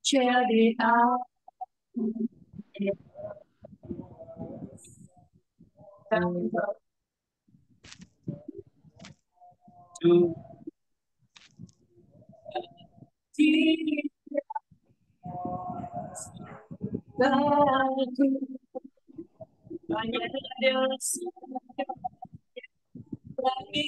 Jadi aku hanya ada lagi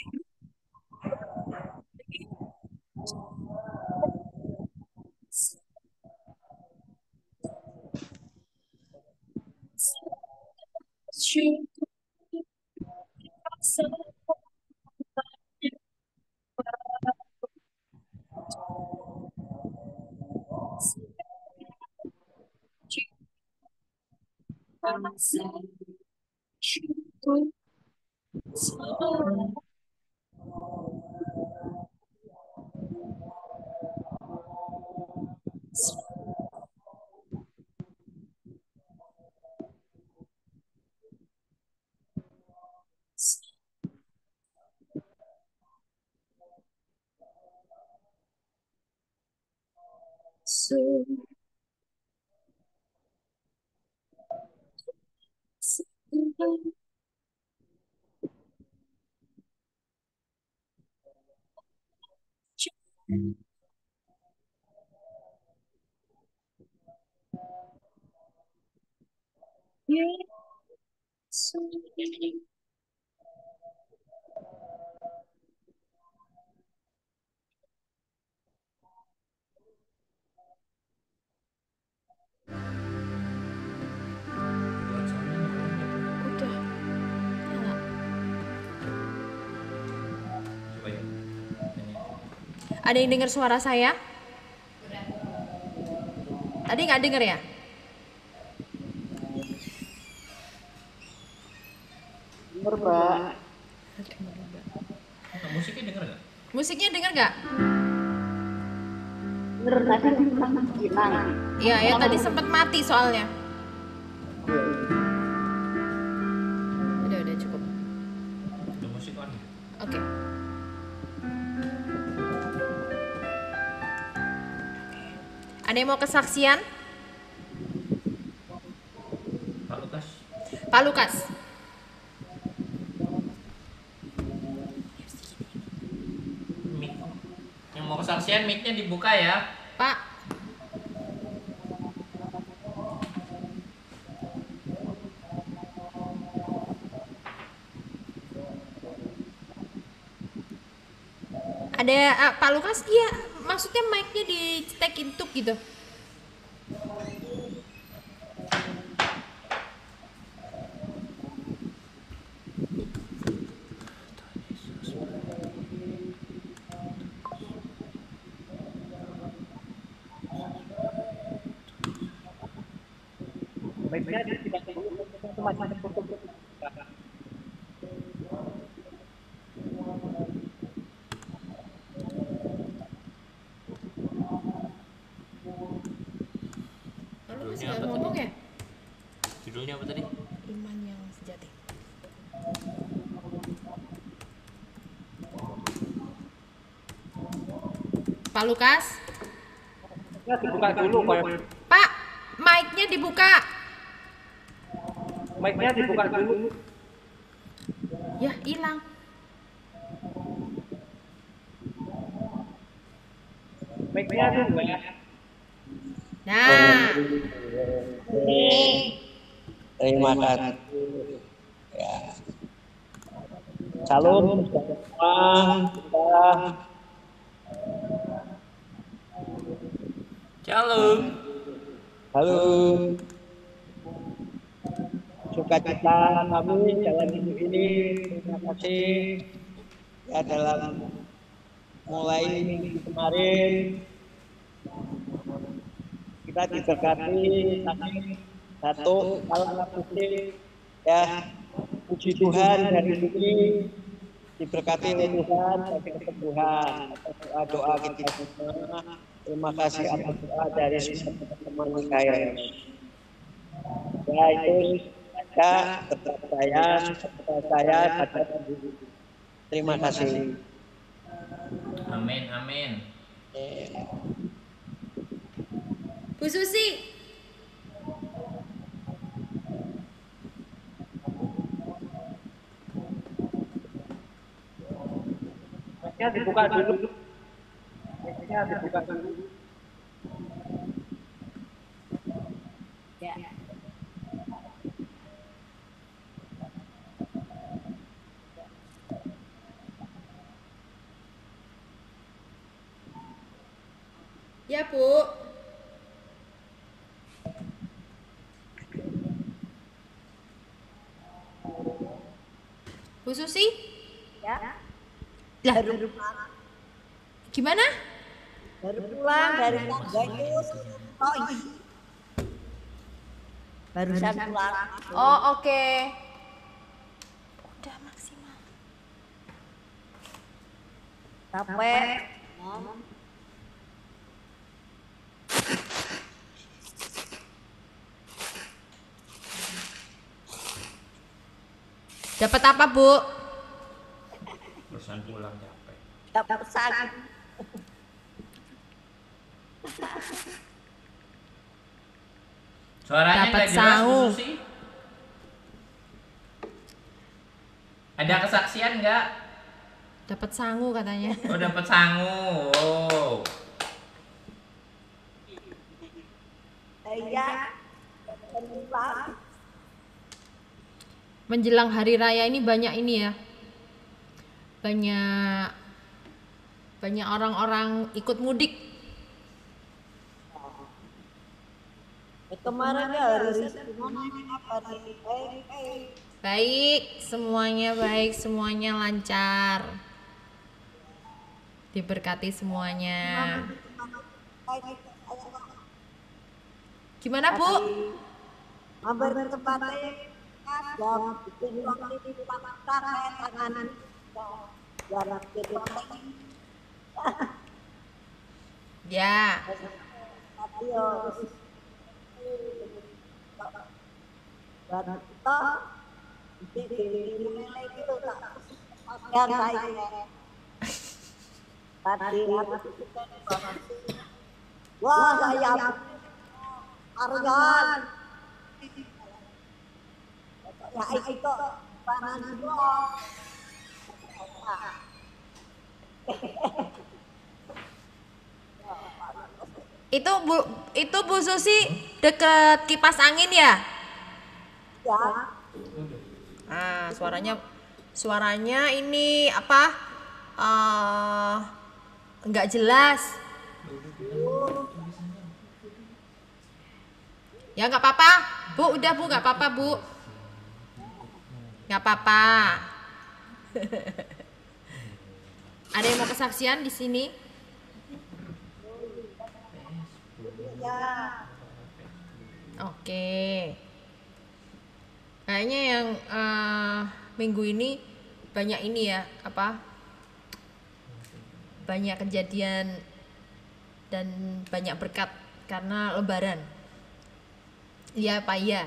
Udah, nyala. Ada yang dengar suara saya? Tadi nggak dengar ya? Bener, Mbak. Musiknya denger nggak? Musiknya dengar nggak? Bener, tadi hilang. Iya, ya tadi sempat mati soalnya. Udah cukup. Udah musik on. Oke. Ada yang mau kesaksian? Pak Lukas. Pak Lukas. Mic. Yang mau kesaksian mic-nya dibuka ya. Pak. Ada Pak Lukas? Iya, maksudnya mic-nya di take intuk gitu. Baiknya tidak dulu, itu masih tertutup. Pak Lukas Judulnya nggak apa ngomong tadi? ya? Judulnya apa tadi? Iman yang sejati. Pak Lukas? Ya, dibuka dulu, Pak. Pak, mic-nya dibuka. Mic-nya dibuka dulu. Ya, hilang. Mic-nya tuh, Mbak. Nah, Terima kasih. Ya. Salam semua. Shalom. Halo. Sukacita kami jalan hidup ini. Terima kasih ya dalam mulai minggu kemarin kita diberkati kami satu alat musik ya, puji Tuhan dari sini diberkati oleh Tuhan dari kesembuhan. Doa doa kita semua Terima kasih atas doa dari semua teman-teman saya. Ya itu saja kepada saya pada diri. Terima kasih. Amin, amin. Bu Susi. Mic-nya dibuka dulu. Mic-nya dibuka dulu. Ya, Bu. Bu Susi? Ya, Lah, baru gimana? pulang dari tangga itu. Oh, iya. Barusan pulang. Oh, oke. Udah maksimal. Capek. Dapat apa, Bu? Barusan pulang capek. Dapat sakit. Suaranya Dapat nggak jelas, Bu sangu. Susi. Ada kesaksian nggak? Dapat sangu katanya. Oh, dapat sangu. Oh. Iya. Pulang. Menjelang hari raya ini banyak ini ya. Banyak orang-orang ikut mudik. Kemarin ya hari gimana apa nih? Baik, semuanya lancar. Diberkati semuanya. Gimana, Bu? Mampir ke tempatnya jam pulang di tangan jarak gitu. Ya. Ayo. Dan kita di gitu yang saya tadi wah saya Aryan ya itu panas dua Itu Bu Susi deket kipas angin ya? ya Ah, suaranya ini apa? Nggak jelas. Ya nggak apa-apa, Bu. Udah Bu, nggak apa-apa Bu. Nggak apa-apa. Ada yang mau kesaksian di sini? Oke. Kayaknya yang minggu ini banyak ini ya, apa? Banyak kejadian dan banyak berkat karena Lebaran. Iya, Pak ya.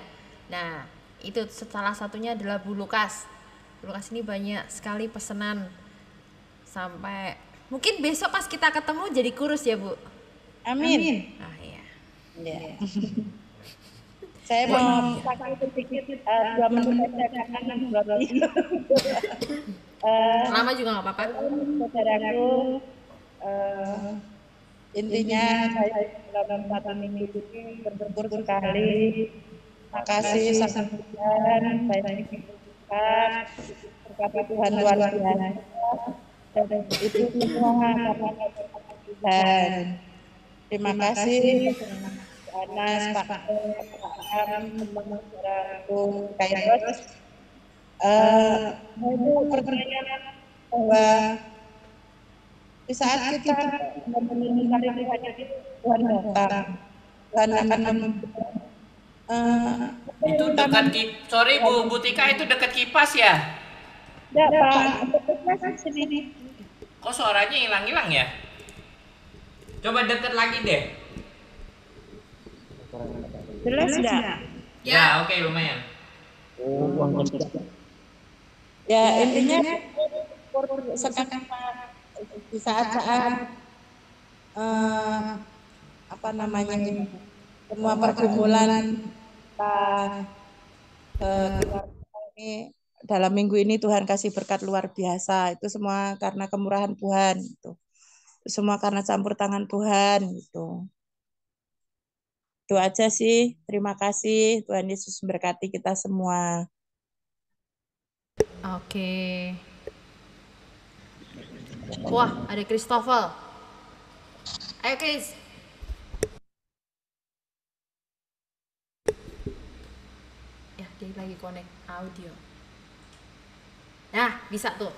Nah, itu salah satunya adalah Bu Lukas. Bu Lukas ini banyak sekali pesanan sampai mungkin besok pas kita ketemu jadi kurus ya, Bu. Amin. Ah iya. Ya. Saya mau pakai sedikit 2 menit saja karena berarti. Lama juga nggak apa-apa. Saudaraku, intinya saya dalam 1 minggu ini bersyukur sekali. Makasih sama Tuhan, saya bersyukur berkata Tuhan luar biasa. Dan itu semua karena Tuhan. Terima kasih. Anas, Pak Am, saudaraku Kairos. Itu pertanyaan bahwa di saat kita memenuhi Tuhan itu Tuhan datang, Tuhan akan Itu dekat sorry Bu Tika, itu dekat kipas ya? Tidak Pak, dekat sendiri. Kok suaranya hilang-hilang ya? Coba deket lagi deh. Jelas nggak? Ya, oke, lumayan. Oh, uang kerja. Ya, intinya sekarang di saat-saat eh, apa namanya ini, semua pergumulan kita keluar ini dalam minggu ini Tuhan kasih berkat luar biasa. Itu semua karena kemurahan Tuhan gitu. Semua karena campur tangan Tuhan gitu. Itu aja sih. Terima kasih. Tuhan Yesus memberkati kita semua. Oke. Wah, ada Christopher. Ayo, Chris. Ya, dia lagi connect audio. Nah, bisa tuh.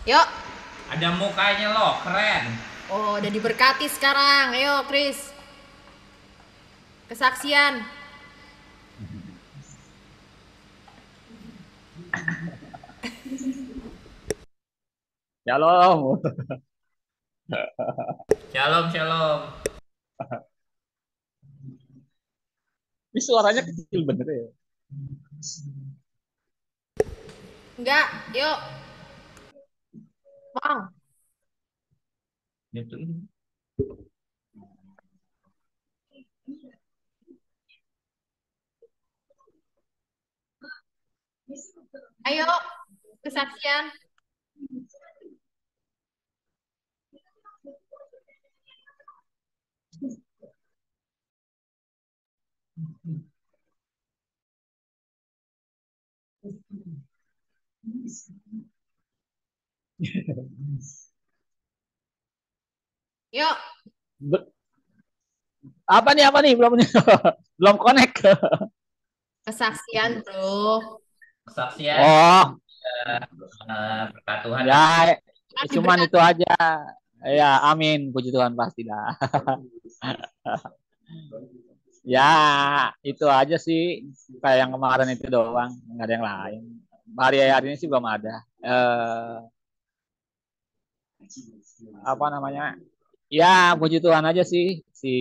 Yuk. Ada mukanya loh, keren. Oh, udah diberkati sekarang. Ayo, Chris. Kesaksian. Shalom. Shalom, shalom. Ini suaranya kecil bener ya. Enggak, yuk. Wow. Gitu. Ayo, kesaksian. Yuk. Apa nih belum belum connect. Kesaksian, bro. Kesaksian. Oh, Berkat Tuhan. ya Kan cuman diberkati. itu aja. Ya, amin. Puji Tuhan pasti dah. Ya, itu aja sih. Kayak yang kemarin itu doang, nggak ada yang lain. Hari ini sih belum ada. Apa namanya? Ya, puji Tuhan aja sih. Si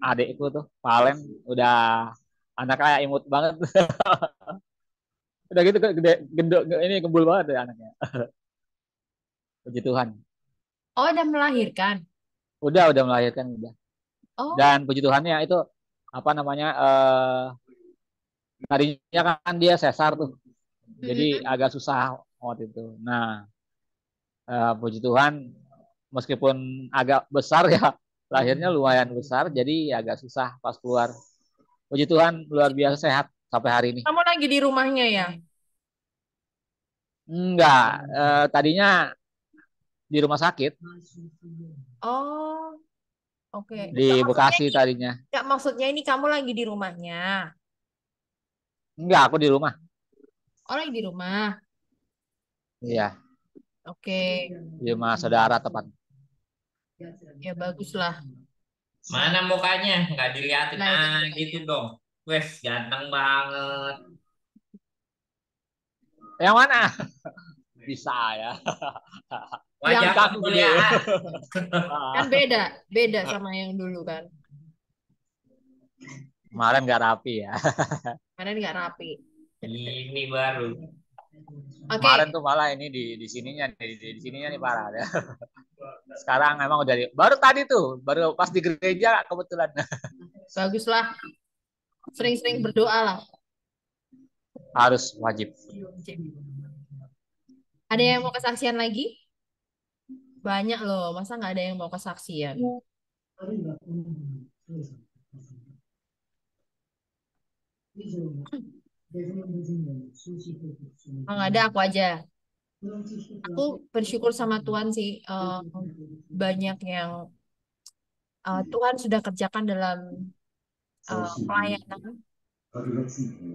adekku tuh, Valen, udah anak kayak imut banget. Udah gitu gede, gendut, ini kembul banget ya anaknya. Puji Tuhan. Oh, udah melahirkan. Udah melahirkan udah. Oh. Dan puji Tuhannya itu apa namanya? Tadinya kan dia sesar tuh. Jadi agak susah waktu itu. Nah, puji Tuhan meskipun agak besar ya, lahirnya lumayan besar jadi agak susah pas keluar. Puji Tuhan luar biasa sehat sampai hari ini. Kamu lagi di rumahnya ya? Enggak, tadinya di rumah sakit. Oh, oke. Di Bekasi tadinya. Enggak, maksudnya ini kamu lagi di rumahnya. Enggak, aku di rumah. Oh, lagi di rumah. Iya, Oke. di rumah saudara tepat. Ya bagus lah. Mana mukanya? Nggak diliatin. Nah, Gitu dong. Wes, ganteng banget. Yang mana? Bisa ya. Wajah Yang- kemuliaan. Kan beda sama yang dulu kan. Kemarin nggak rapi ya. Kemarin nggak rapi. Ini baru. Oke. Kemarin tuh malah ini di sininya di sininya nih parah ya. Sekarang emang udah baru tadi tuh, baru pas di gereja kebetulan. Bagus lah. Sering-sering berdoa lah. Harus wajib. Ada yang mau kesaksian lagi? Banyak loh, masa nggak ada yang mau kesaksian? Oh, nggak ada, aku aja. Aku bersyukur sama Tuhan sih. Banyak yang Tuhan sudah kerjakan dalam pelayanan.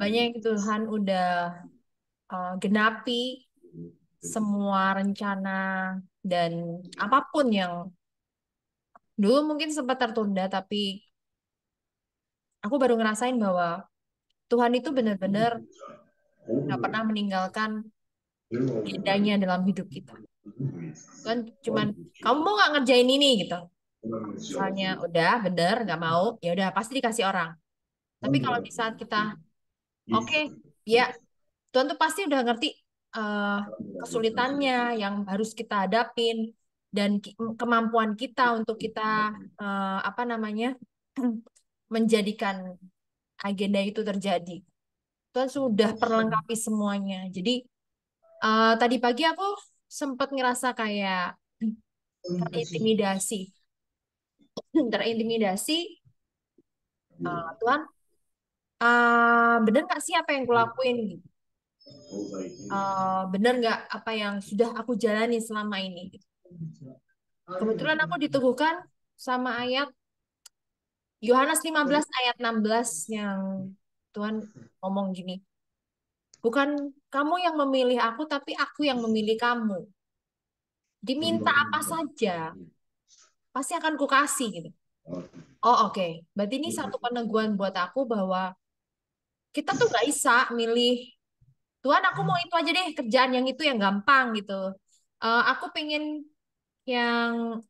Banyak yang Tuhan udah genapi semua rencana dan apapun yang dulu mungkin sempat tertunda, tapi aku baru ngerasain bahwa Tuhan itu benar-benar nggak pernah meninggalkan agendanya dalam hidup kita. Kan cuman kamu mau nggak ngerjain ini gitu. Misalnya udah bener nggak mau, ya udah pasti dikasih orang. Tapi kalau di saat kita oke, ya Tuhan tuh pasti udah ngerti eh, kesulitannya yang harus kita hadapin dan kemampuan kita untuk kita apa namanya menjadikan agenda itu terjadi. Tuhan sudah perlengkapi semuanya. Jadi tadi pagi aku sempat ngerasa kayak terintimidasi, terintimidasi. Tuhan, bener nggak sih apa yang kulakuin? Gitu. Bener nggak apa yang sudah aku jalani selama ini? Gitu. Kebetulan aku diteguhkan sama ayat Yohanes 15 ayat 16 yang Tuhan ngomong gini, bukan kamu yang memilih aku, tapi aku yang memilih kamu. Diminta apa saja, pasti akan kukasih gitu. Oh oke. Berarti ini satu peneguhan buat aku bahwa kita tuh nggak bisa milih, Tuhan aku mau itu aja deh, kerjaan yang itu yang gampang gitu. Aku pengen yang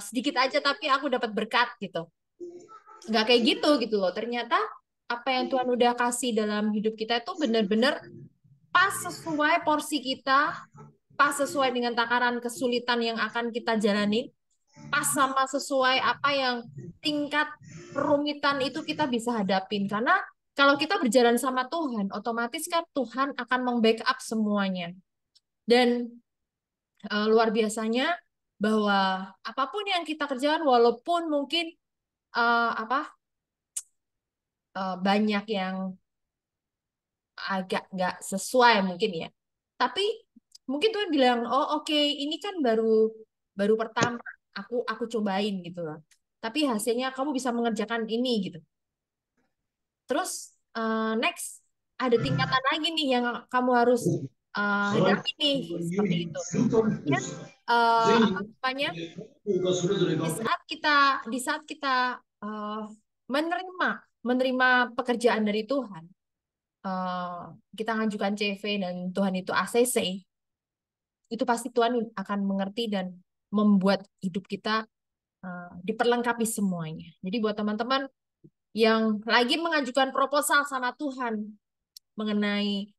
sedikit aja tapi aku dapat berkat gitu. Nggak kayak gitu loh. Ternyata apa yang Tuhan udah kasih dalam hidup kita itu benar-benar pas sesuai porsi kita, pas sesuai dengan takaran kesulitan yang akan kita jalani, pas sama sesuai apa yang tingkat kerumitan itu kita bisa hadapin. Karena kalau kita berjalan sama Tuhan, otomatis kan Tuhan akan membackup semuanya. Dan luar biasanya bahwa apapun yang kita kerjakan, walaupun mungkin banyak yang agak nggak sesuai mungkin ya. Tapi mungkin Tuhan bilang, oh oke, ini kan baru baru pertama aku cobain gitu loh. Tapi hasilnya kamu bisa mengerjakan ini gitu. Terus next ada tingkatan lagi nih yang kamu harus hadapi nih seperti itu. Ya, apa namanya? Di saat kita menerima menerima pekerjaan dari Tuhan, eh, kita ngajukan CV dan Tuhan itu ACC, itu pasti Tuhan akan mengerti dan membuat hidup kita diperlengkapi semuanya. Jadi buat teman-teman yang lagi mengajukan proposal sama Tuhan mengenai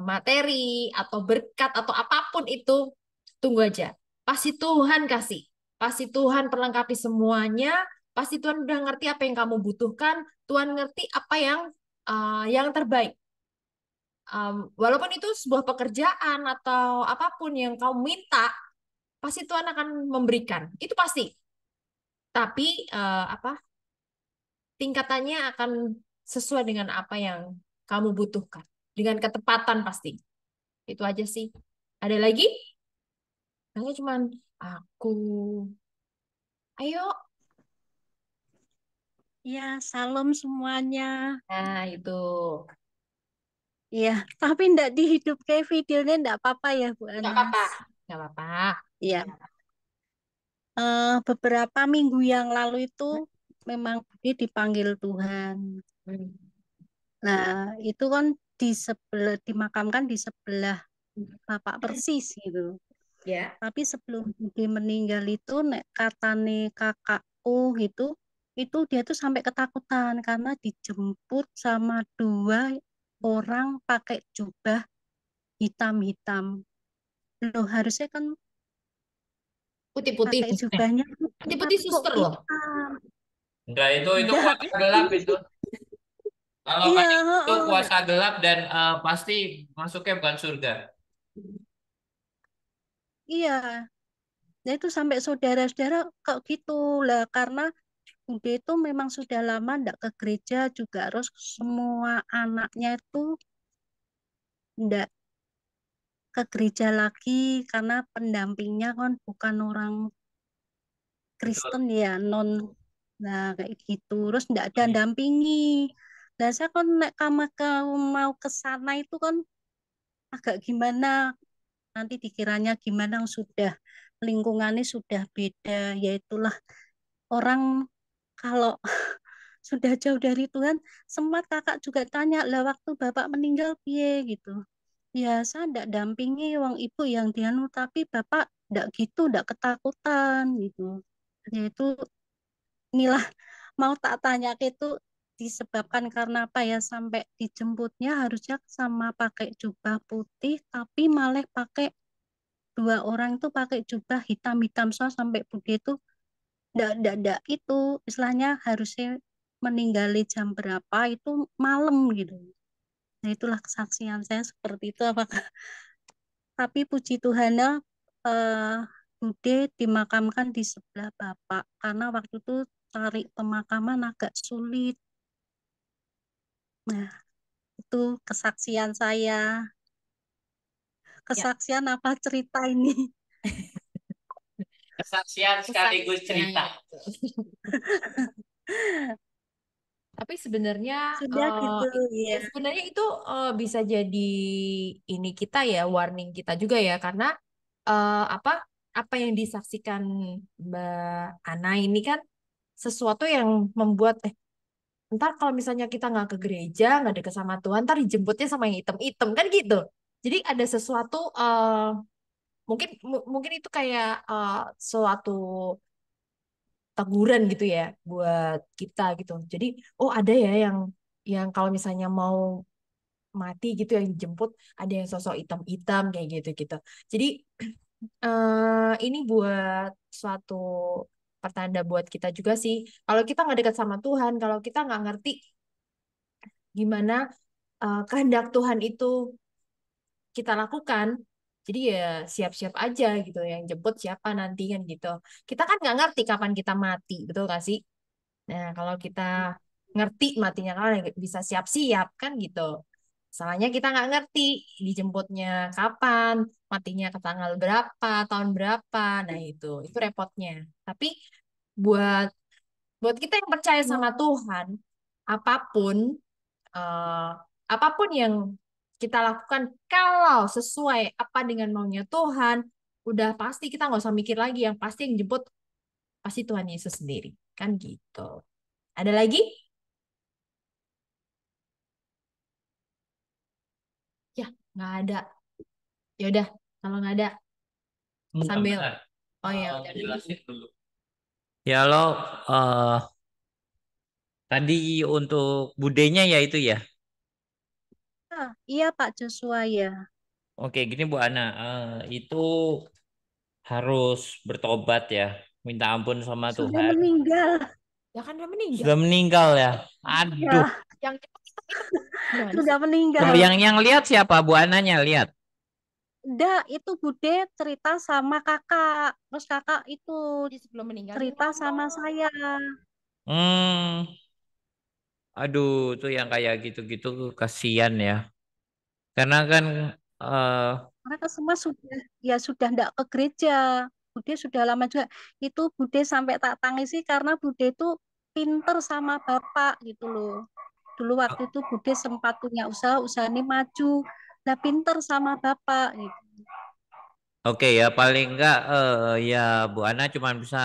materi atau berkat atau apapun itu, tunggu aja. Pasti Tuhan kasih. Pasti Tuhan perlengkapi semuanya. Pasti Tuhan udah ngerti apa yang kamu butuhkan. Tuhan ngerti apa yang terbaik. Walaupun itu sebuah pekerjaan atau apapun yang kamu minta, pasti Tuhan akan memberikan. Itu pasti. Tapi apa tingkatannya akan sesuai dengan apa yang kamu butuhkan. Dengan ketepatan pasti. Itu aja sih. Ada lagi? Hanya cuman aku. Ayo. Ya, salam semuanya. Nah, itu. Iya, tapi ndak di hidup kayak videonya ndak apa-apa ya, Bu Nggak Anas. apa-apa. Nggak apa-apa. Iya, beberapa minggu yang lalu itu memang Budi dipanggil Tuhan. Hmm. Nah, itu kan di sebelah dimakamkan di sebelah Bapak persis gitu. Ya. Tapi sebelum Budi meninggal itu, nek katane kakakku gitu, itu dia tuh sampai ketakutan karena dijemput sama dua orang pakai jubah hitam-hitam. Loh, harusnya kan Putih-putih. pakai jubahnya hitam, Putih-putih tapi kok suster loh. hitam? Enggak, itu Enggak, kuasa gelap itu. Kalau iya, kayak itu heeh. kuasa gelap dan pasti masuknya bukan surga. Iya. Nah itu sampai saudara-saudara kok gitu lah, karena Bude itu memang sudah lama ndak ke gereja juga, harus semua anaknya itu ndak ke gereja lagi karena pendampingnya kan bukan orang Kristen ya, non. Nah kayak gitu, terus ndak ada dampingi. Dan saya kan nek kamu mau ke sana itu kan agak gimana, nanti dikiranya gimana, sudah lingkungannya sudah beda, yaitulah orang kalau sudah jauh dari Tuhan. Sempat kakak juga tanya lah, waktu bapak meninggal piye gitu. Ya saya ndak dampingi wong ibu yang dianu, tapi bapak ndak gitu, ndak ketakutan gitu. Yaitu inilah mau tak tanya itu disebabkan karena apa ya sampai dijemputnya harusnya sama pakai jubah putih tapi malah pakai dua orang itu pakai jubah hitam-hitam so sampai Bude itu ndak itu istilahnya harusnya meninggali jam berapa itu malam gitu. Nah itulah kesaksian saya seperti itu apakah tapi puji Tuhan eh, Bude dimakamkan di sebelah Bapak karena waktu itu cari pemakaman agak sulit. Nah, itu kesaksian saya. Ya, Kesaksian apa cerita ini? Kesaksian sekaligus cerita. gitu. Tapi sebenarnya Sudah gitu ya ya. sebenarnya itu bisa jadi ini kita ya warning kita juga ya karena apa apa yang disaksikan Mbak Ana ini kan sesuatu yang membuat ntar kalau misalnya kita nggak ke gereja nggak deket sama Tuhan ntar dijemputnya sama yang item-item kan gitu. Jadi ada sesuatu mungkin itu kayak suatu teguran gitu ya buat kita gitu. Jadi oh ada ya yang kalau misalnya mau mati gitu yang dijemput ada yang sosok hitam-hitam kayak gitu gitu. Jadi ini buat suatu pertanda buat kita juga sih. Kalau kita nggak dekat sama Tuhan, kalau kita nggak ngerti gimana kehendak Tuhan itu kita lakukan, jadi ya siap-siap aja gitu. Yang jemput siapa nanti kan gitu. Kita kan nggak ngerti kapan kita mati, betul nggak sih? Nah, kalau kita ngerti matinya kan bisa siap-siap kan gitu. Salahnya kita nggak ngerti dijemputnya kapan, matinya ke tanggal berapa, tahun berapa. Nah, itu repotnya. Tapi buat buat kita yang percaya sama Tuhan, apapun eh, apapun yang kita lakukan kalau sesuai apa dengan maunya Tuhan, udah pasti kita nggak usah mikir lagi. Yang pasti yang jemput pasti Tuhan Yesus sendiri. Kan gitu. Ada lagi? Ya, nggak ada. Ya udah, kalau nggak ada sambil. Bentar. Oh ya, udah. Jelasin dulu. Ya lo tadi untuk budenya ya itu ya. Ah, iya Pak Joshua ya. Oke, gini Bu Ana, itu harus bertobat ya, minta ampun sama Sudah Tuhan. meninggal. Ya kan udah meninggal. Sudah meninggal ya. Aduh. Ya, Yang itu gimana sih? sudah meninggal. Kalau yang lihat siapa Bu Ananya lihat? Enggak, itu Bude cerita sama kakak. Terus kakak itu Dia sebelum meninggal dia cerita sama ngomong. saya. Hmm, aduh, tuh yang kayak gitu-gitu kasihan ya. Karena kan eh Mereka semua sudah ya sudah enggak ke gereja. Bude sudah lama juga. Itu Bude sampai tak tangisi karena Bude itu pinter sama bapak gitu loh. Dulu waktu itu Bude sempat punya usaha, usaha ini maju. Nah pinter sama bapak gitu. oke ya paling enggak ya Bu Ana cuma bisa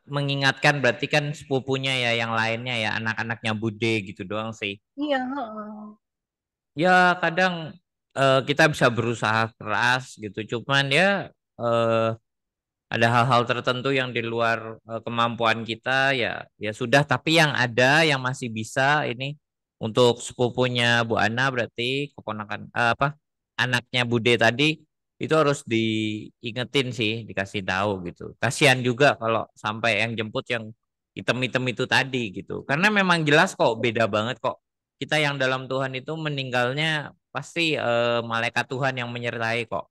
mengingatkan berarti kan sepupunya ya yang lainnya ya anak-anaknya Bude gitu doang sih. Iya, heeh. Ya kadang kita bisa berusaha keras gitu cuman ya eh, ada hal-hal tertentu yang di luar kemampuan kita ya ya sudah tapi yang ada yang masih bisa ini untuk sepupunya Bu Ana berarti keponakan apa anaknya Bude tadi itu harus diingetin sih dikasih tahu gitu kasihan juga kalau sampai yang jemput yang item-item itu tadi gitu karena memang jelas kok beda banget kok kita yang dalam Tuhan itu meninggalnya pasti malaikat Tuhan yang menyertai kok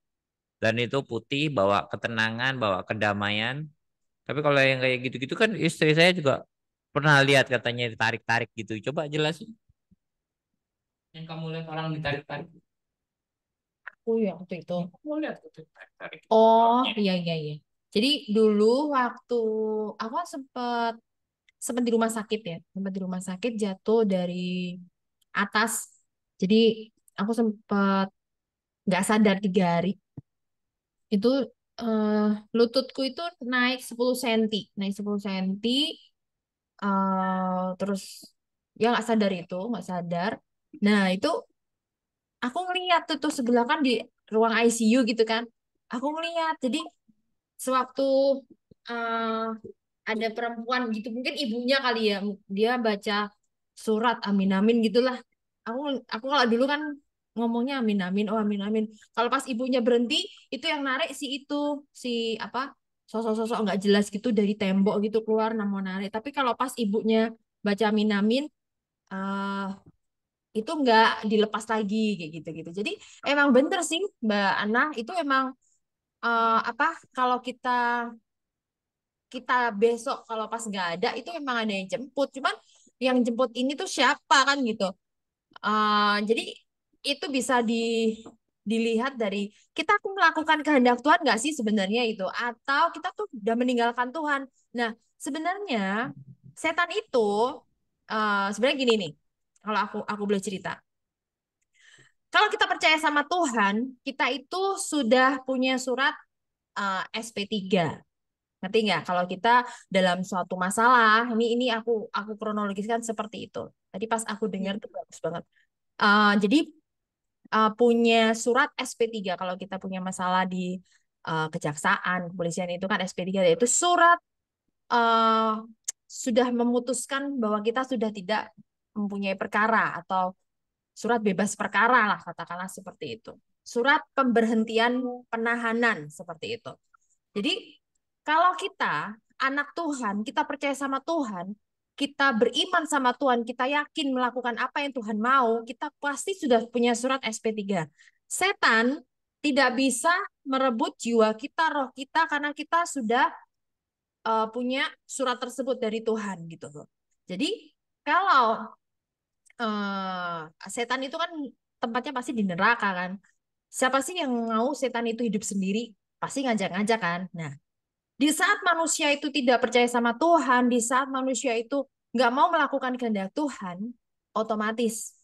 dan itu putih bawa ketenangan bawa kedamaian tapi kalau yang kayak gitu-gitu kan istri saya juga pernah lihat katanya ditarik-tarik gitu coba jelasin yang kamu lihat orang ditarik-tarik Aku ya waktu itu. kamu lihat tuh ditarik-tarik Oh, iya iya iya. Jadi dulu waktu aku kan sempet sempet di rumah sakit ya, sempet di rumah sakit jatuh dari atas. Jadi aku sempet nggak sadar 3 hari. Itu eh, lututku itu naik 10 senti, naik 10 senti. Terus ya nggak sadar itu, nggak sadar. Nah itu aku ngeliat tuh sebelah kan di ruang ICU gitu kan. Aku ngeliat, jadi sewaktu eh, ada perempuan gitu, mungkin ibunya kali ya, dia baca surat amin amin gitulah. Aku kalau dulu kan ngomongnya amin amin, oh amin amin. Kalau pas ibunya berhenti, itu yang narik si apa, sosok-sosok nggak jelas gitu dari tembok gitu keluar, nama narik. Tapi kalau pas ibunya baca amin amin, eh itu nggak dilepas lagi kayak gitu gitu. Jadi emang bener sih Mbak Ana, itu emang apa, kalau kita kita besok kalau pas nggak ada itu emang ada yang jemput, cuman yang jemput ini tuh siapa kan gitu. Jadi itu bisa dilihat dari kita tuh melakukan kehendak Tuhan nggak sih sebenarnya itu, atau kita tuh udah meninggalkan Tuhan. Nah, sebenarnya setan itu sebenarnya gini nih, kalau aku boleh cerita. Kalau kita percaya sama Tuhan, kita itu sudah punya surat SP3. Ngerti nggak? Kalau kita dalam suatu masalah, ini aku kronologiskan seperti itu. Tadi pas aku dengar tuh bagus banget. Jadi punya surat SP3 kalau kita punya masalah di kejaksaan, kepolisian itu kan SP3, yaitu surat eh, sudah memutuskan bahwa kita sudah tidak mempunyai perkara, atau surat bebas perkara lah katakanlah seperti itu. Surat pemberhentian penahanan seperti itu. Jadi kalau kita anak Tuhan, kita percaya sama Tuhan, kita beriman sama Tuhan, kita yakin melakukan apa yang Tuhan mau, kita pasti sudah punya surat SP3. Setan tidak bisa merebut jiwa kita, roh kita, karena kita sudah punya surat tersebut dari Tuhan gitu loh. Jadi kalau setan itu kan tempatnya pasti di neraka kan. Siapa sih yang mau setan itu hidup sendiri? Pasti ngajak-ngajak kan. Nah, di saat manusia itu tidak percaya sama Tuhan, di saat manusia itu nggak mau melakukan kehendak Tuhan, otomatis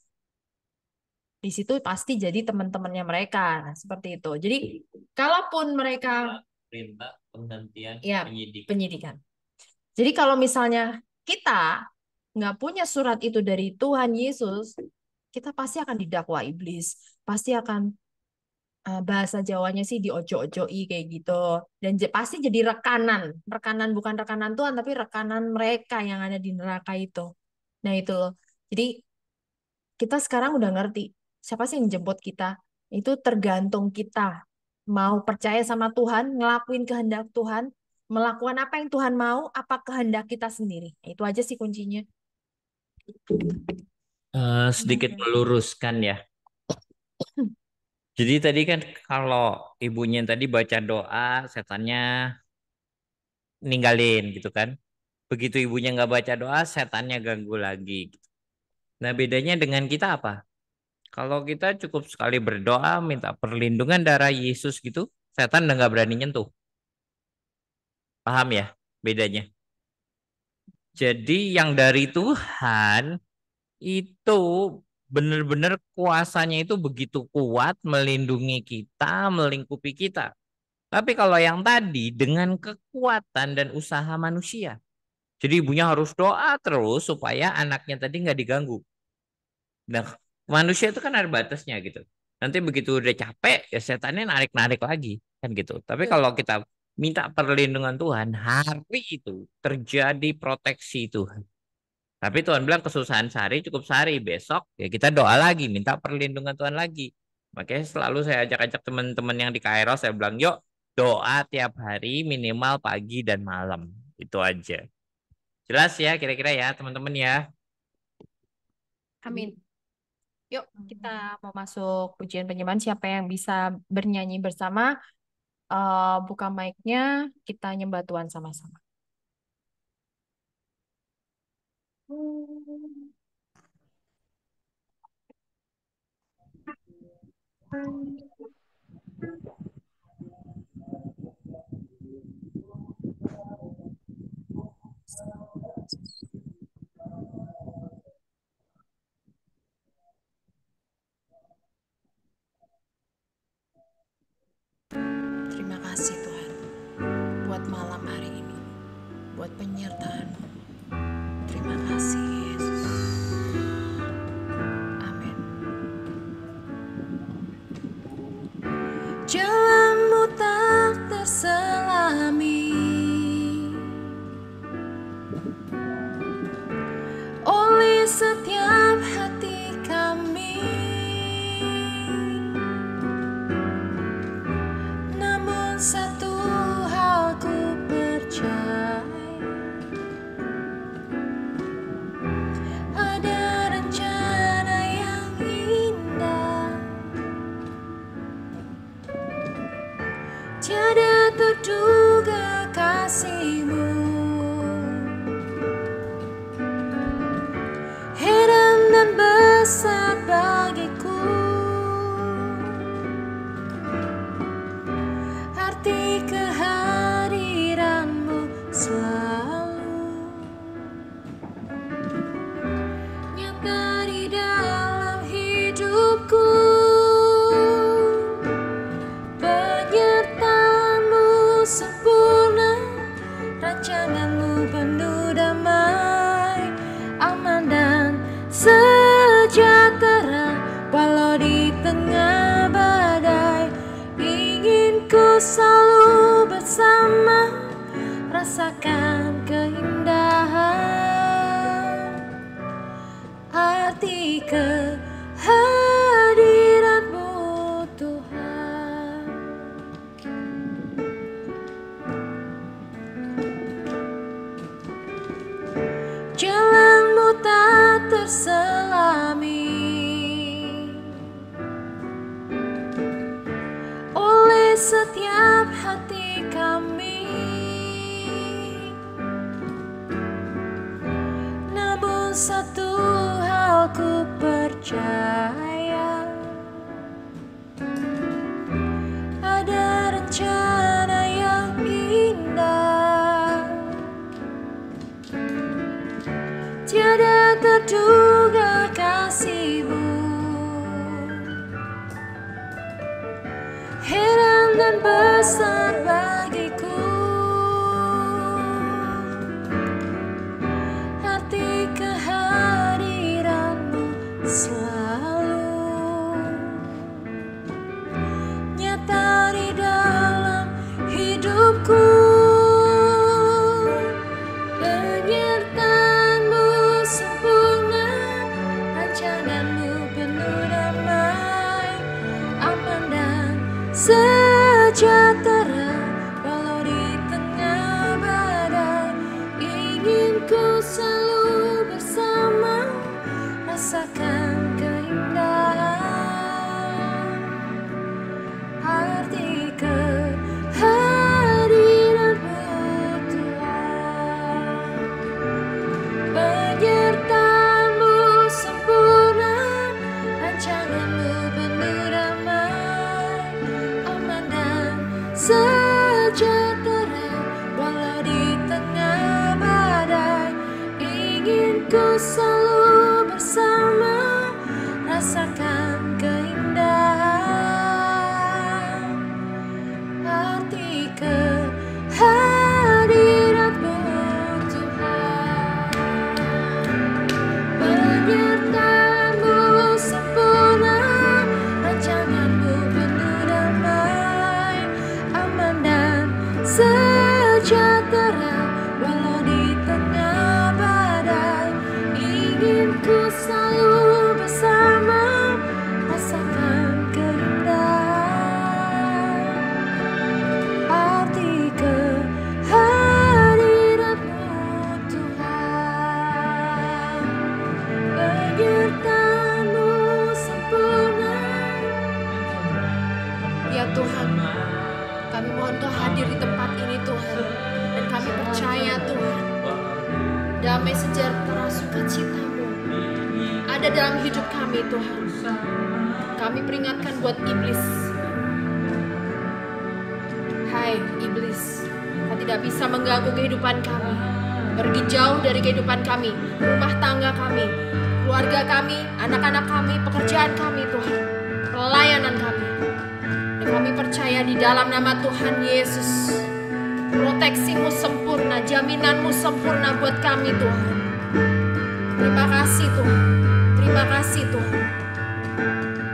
di situ pasti jadi teman-temannya mereka. Nah, seperti itu. Jadi, kalaupun mereka Perintah penghentian ya penyidik. penyidikan. Jadi kalau misalnya kita nggak punya surat itu dari Tuhan Yesus, kita pasti akan didakwa iblis, pasti akan bahasa Jawanya sih diojo-ojoi kayak gitu, dan pasti jadi rekanan bukan rekanan Tuhan tapi rekanan mereka yang ada di neraka itu. Nah itu loh. Jadi kita sekarang udah ngerti siapa sih yang jemput kita, itu tergantung kita mau percaya sama Tuhan, ngelakuin kehendak Tuhan, melakukan apa yang Tuhan mau, apa kehendak kita sendiri. Nah, itu aja sih kuncinya. Sedikit meluruskan ya. Jadi tadi kan kalau ibunya tadi baca doa, setannya ninggalin gitu kan. Begitu ibunya nggak baca doa, setannya ganggu lagi. Nah bedanya dengan kita apa? Kalau kita cukup sekali berdoa, minta perlindungan darah Yesus gitu, setan udah nggak berani nyentuh. Paham ya bedanya? Jadi yang dari Tuhan itu benar-benar kuasanya itu begitu kuat melindungi kita, melingkupi kita. Tapi kalau yang tadi dengan kekuatan dan usaha manusia. Jadi ibunya harus doa terus supaya anaknya tadi nggak diganggu. Nah, manusia itu kan ada batasnya gitu. Nanti begitu udah capek, ya setannya narik-narik lagi kan gitu. Tapi kalau kita minta perlindungan Tuhan, hari itu terjadi proteksi Tuhan. Tapi Tuhan bilang kesusahan sehari cukup sehari. Besok ya kita doa lagi, minta perlindungan Tuhan lagi. Makanya selalu saya ajak-ajak teman-teman yang di Kairos, saya bilang, yuk doa tiap hari minimal pagi dan malam. Itu aja. Jelas ya kira-kira ya teman-teman ya. Amin. Yuk, kita mau masuk pujian penyembahan. Siapa yang bisa bernyanyi bersama, buka mic-nya, kita nyembah Tuhan sama-sama. Terima kasih Tuhan buat malam hari ini, buat penyertaan-Mu. Terima kasih Yesus. Amin. Jalanmu tak terselami, nyata di dalam hidupku. Penyertaanmu sempurna, rancanganmu penuh damai, aman dan sejahtera walau di tengah badai. Ingin ku selalu bersama, rasakan keindahan arti kehadiratmu Tuhan. Jalanmu tak terselami oleh setiap hati kami, namun satu hal ku percaya, ada rencana yang indah, tiada terduga kasih-Mu, heran dan besar bagiku. Arti kehadiran-Mu selalu nyata di dalam hidupku. Penyertaan-Mu sempurna, rancangan-Mu penuh damai, aman dan sejahtera walau di tengah badai. Ingin ku selalu bersama, rasakan keindahan arti kehadiran-Mu Tuhan. Penyertaan-Mu sempurna, rancangan-Mu penuh damai, aman dan sejahtera walau di tengah badai. Ingin ku selalu bersama, rasakan keindahan arti kehadirat-Mu Tuhan. Penyertaan-Mu sempurna, rancangan-Mu penuh damai, aman dan sejahtera walau di tengah badai. Ingin ku selalu bersama, rasakan keindahan arti kehadirat-Mu Tuhan. Penyertaan-Mu sempurna. Ya Tuhan, kami mohon Kau hadir di tempat ini Tuhan, dan kami percaya Tuhan, damai sejahtera sukacita-Mu ada dalam hidup kami Tuhan. Kami peringatkan buat iblis, hai iblis, kau tidak bisa mengganggu kehidupan kami. Pergi jauh dari kehidupan kami, rumah tangga kami, keluarga kami, anak-anak kami, pekerjaan kami Tuhan, pelayanan kami. Dan kami percaya di dalam nama Tuhan Yesus, proteksi-Mu sempurna, jaminan-Mu sempurna buat kami Tuhan. Terima kasih Tuhan, terima kasih Tuhan,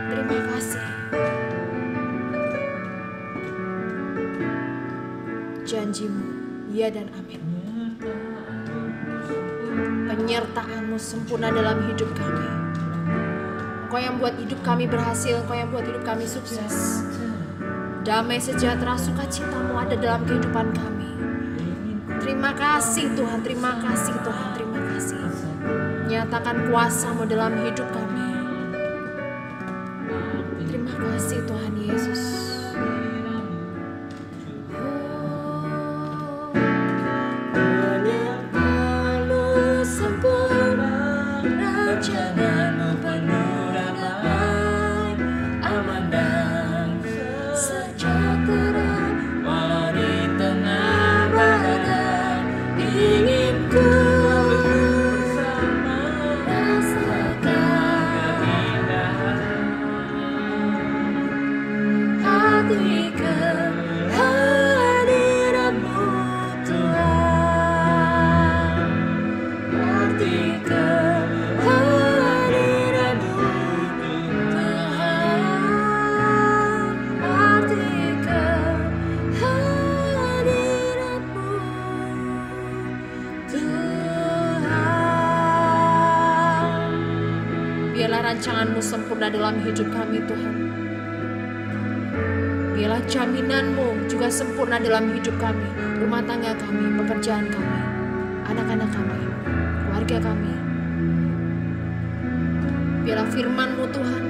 terima kasih. Janji-Mu, ya dan amin. Penyertaan-Mu sempurna dalam hidup kami. Kau yang buat hidup kami berhasil, Kau yang buat hidup kami sukses. Damai sejahtera sukacita-Mu ada dalam kehidupan kami. Terima kasih Tuhan, terima kasih Tuhan, terima kasih. Nyatakan kuasa-Mu dalam hidup kami. Terima kasih Tuhan Yesus. Penyertaan-Mu sempurna, rancangan-Mu penuh damai, aman dan sejahtera walau di tengah badai. Ingin ku bersama, rasakan Biarlah rancangan-Mu sempurna dalam hidup kami Tuhan. Biarlah jaminan-Mu juga sempurna dalam hidup kami, rumah tangga kami, pekerjaan kami, anak-anak kami, keluarga kami. Biarlah firman-Mu Tuhan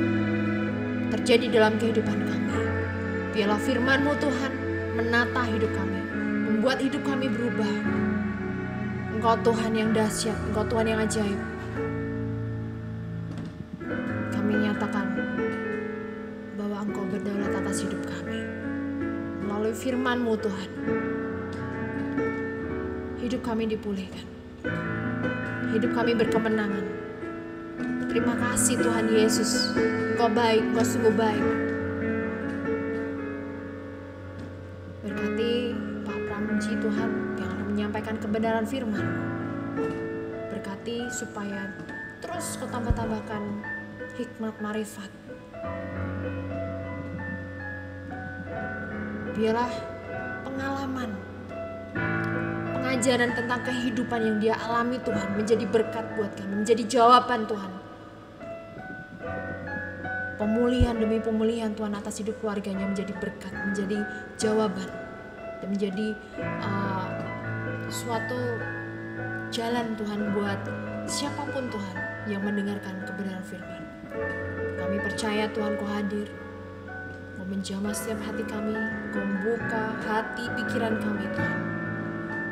terjadi dalam kehidupan kami. Biarlah firman-Mu Tuhan menata hidup kami, membuat hidup kami berubah. Engkau Tuhan yang dahsyat, Engkau Tuhan yang ajaib. Kami nyatakan bahwa Engkau berdaulat atas hidup kami. Melalui firman-Mu Tuhan, hidup kami dipulihkan. Hidup kami berkemenangan. Terima kasih Tuhan Yesus. Engkau baik, Engkau sungguh baik. Berkati Pak Pramuji Tuhan yang akan menyampaikan kebenaran firman. Berkati supaya terus Kau tambah-tambahkan hikmat marifat. Biarlah pengalaman, pengajaran tentang kehidupan yang dia alami Tuhan menjadi berkat buat kami, menjadi jawaban Tuhan. Pemulihan demi pemulihan Tuhan atas hidup keluarganya menjadi berkat, menjadi jawaban, dan menjadi suatu jalan Tuhan buat siapapun Tuhan yang mendengarkan kebenaran firman. Kami percaya Tuhan Kau hadir, Kau menjamah setiap hati kami, Kau membuka hati pikiran kami Tuhan.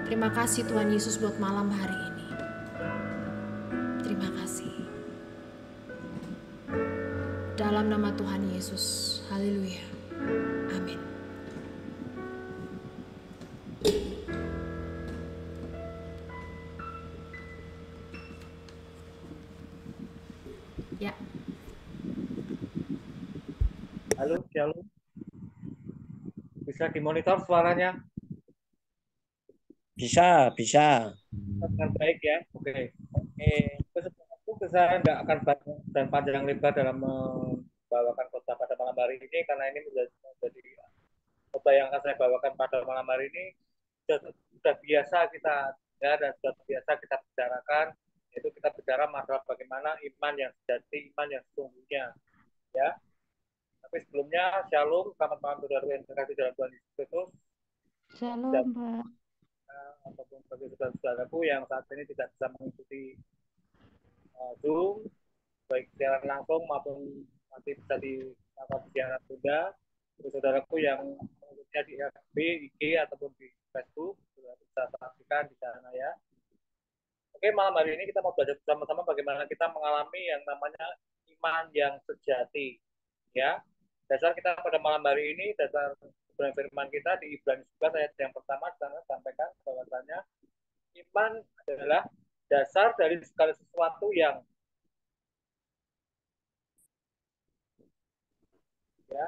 Terima kasih Tuhan Yesus buat malam hari ini. Terima kasih. Dalam nama Tuhan Yesus, haleluya, amin. Ya. Halo, Shalom. Bisa dimonitor suaranya? Bisa, bisa. Dengan baik ya. Oke. Kesempatan saya nggak akan banyak dan panjang lebar dalam membawakan khotbah pada malam hari ini karena ini menjadi khotbah yang akan saya bawakan pada malam hari ini sudah biasa kita ya, dan sudah biasa kita bicarakan, yaitu kita bicara masalah bagaimana iman yang sejati, iman yang sesungguhnya ya. Tapi sebelumnya shalom, selamat malam saudara yang terkasih dalam Tuhan Yesus Kristus. Shalom, Pak. Ataupun bagi saudara-saudaraku yang saat ini tidak bisa mengikuti Zoom, baik siaran langsung maupun nanti bisa di siaran tunda. Untuk saudaraku yang mengikutinya di FB, IG ataupun di Facebook, sudah bisa saksikan di sana ya. Oke, malam hari ini kita mau belajar bersama-sama bagaimana kita mengalami yang namanya iman yang sejati. Ya, dasar kita pada malam hari ini, dasar firman kita di Ibrani 11 ayat yang pertama sana sampaikan bahwasanya iman adalah dasar dari segala sesuatu yang ya,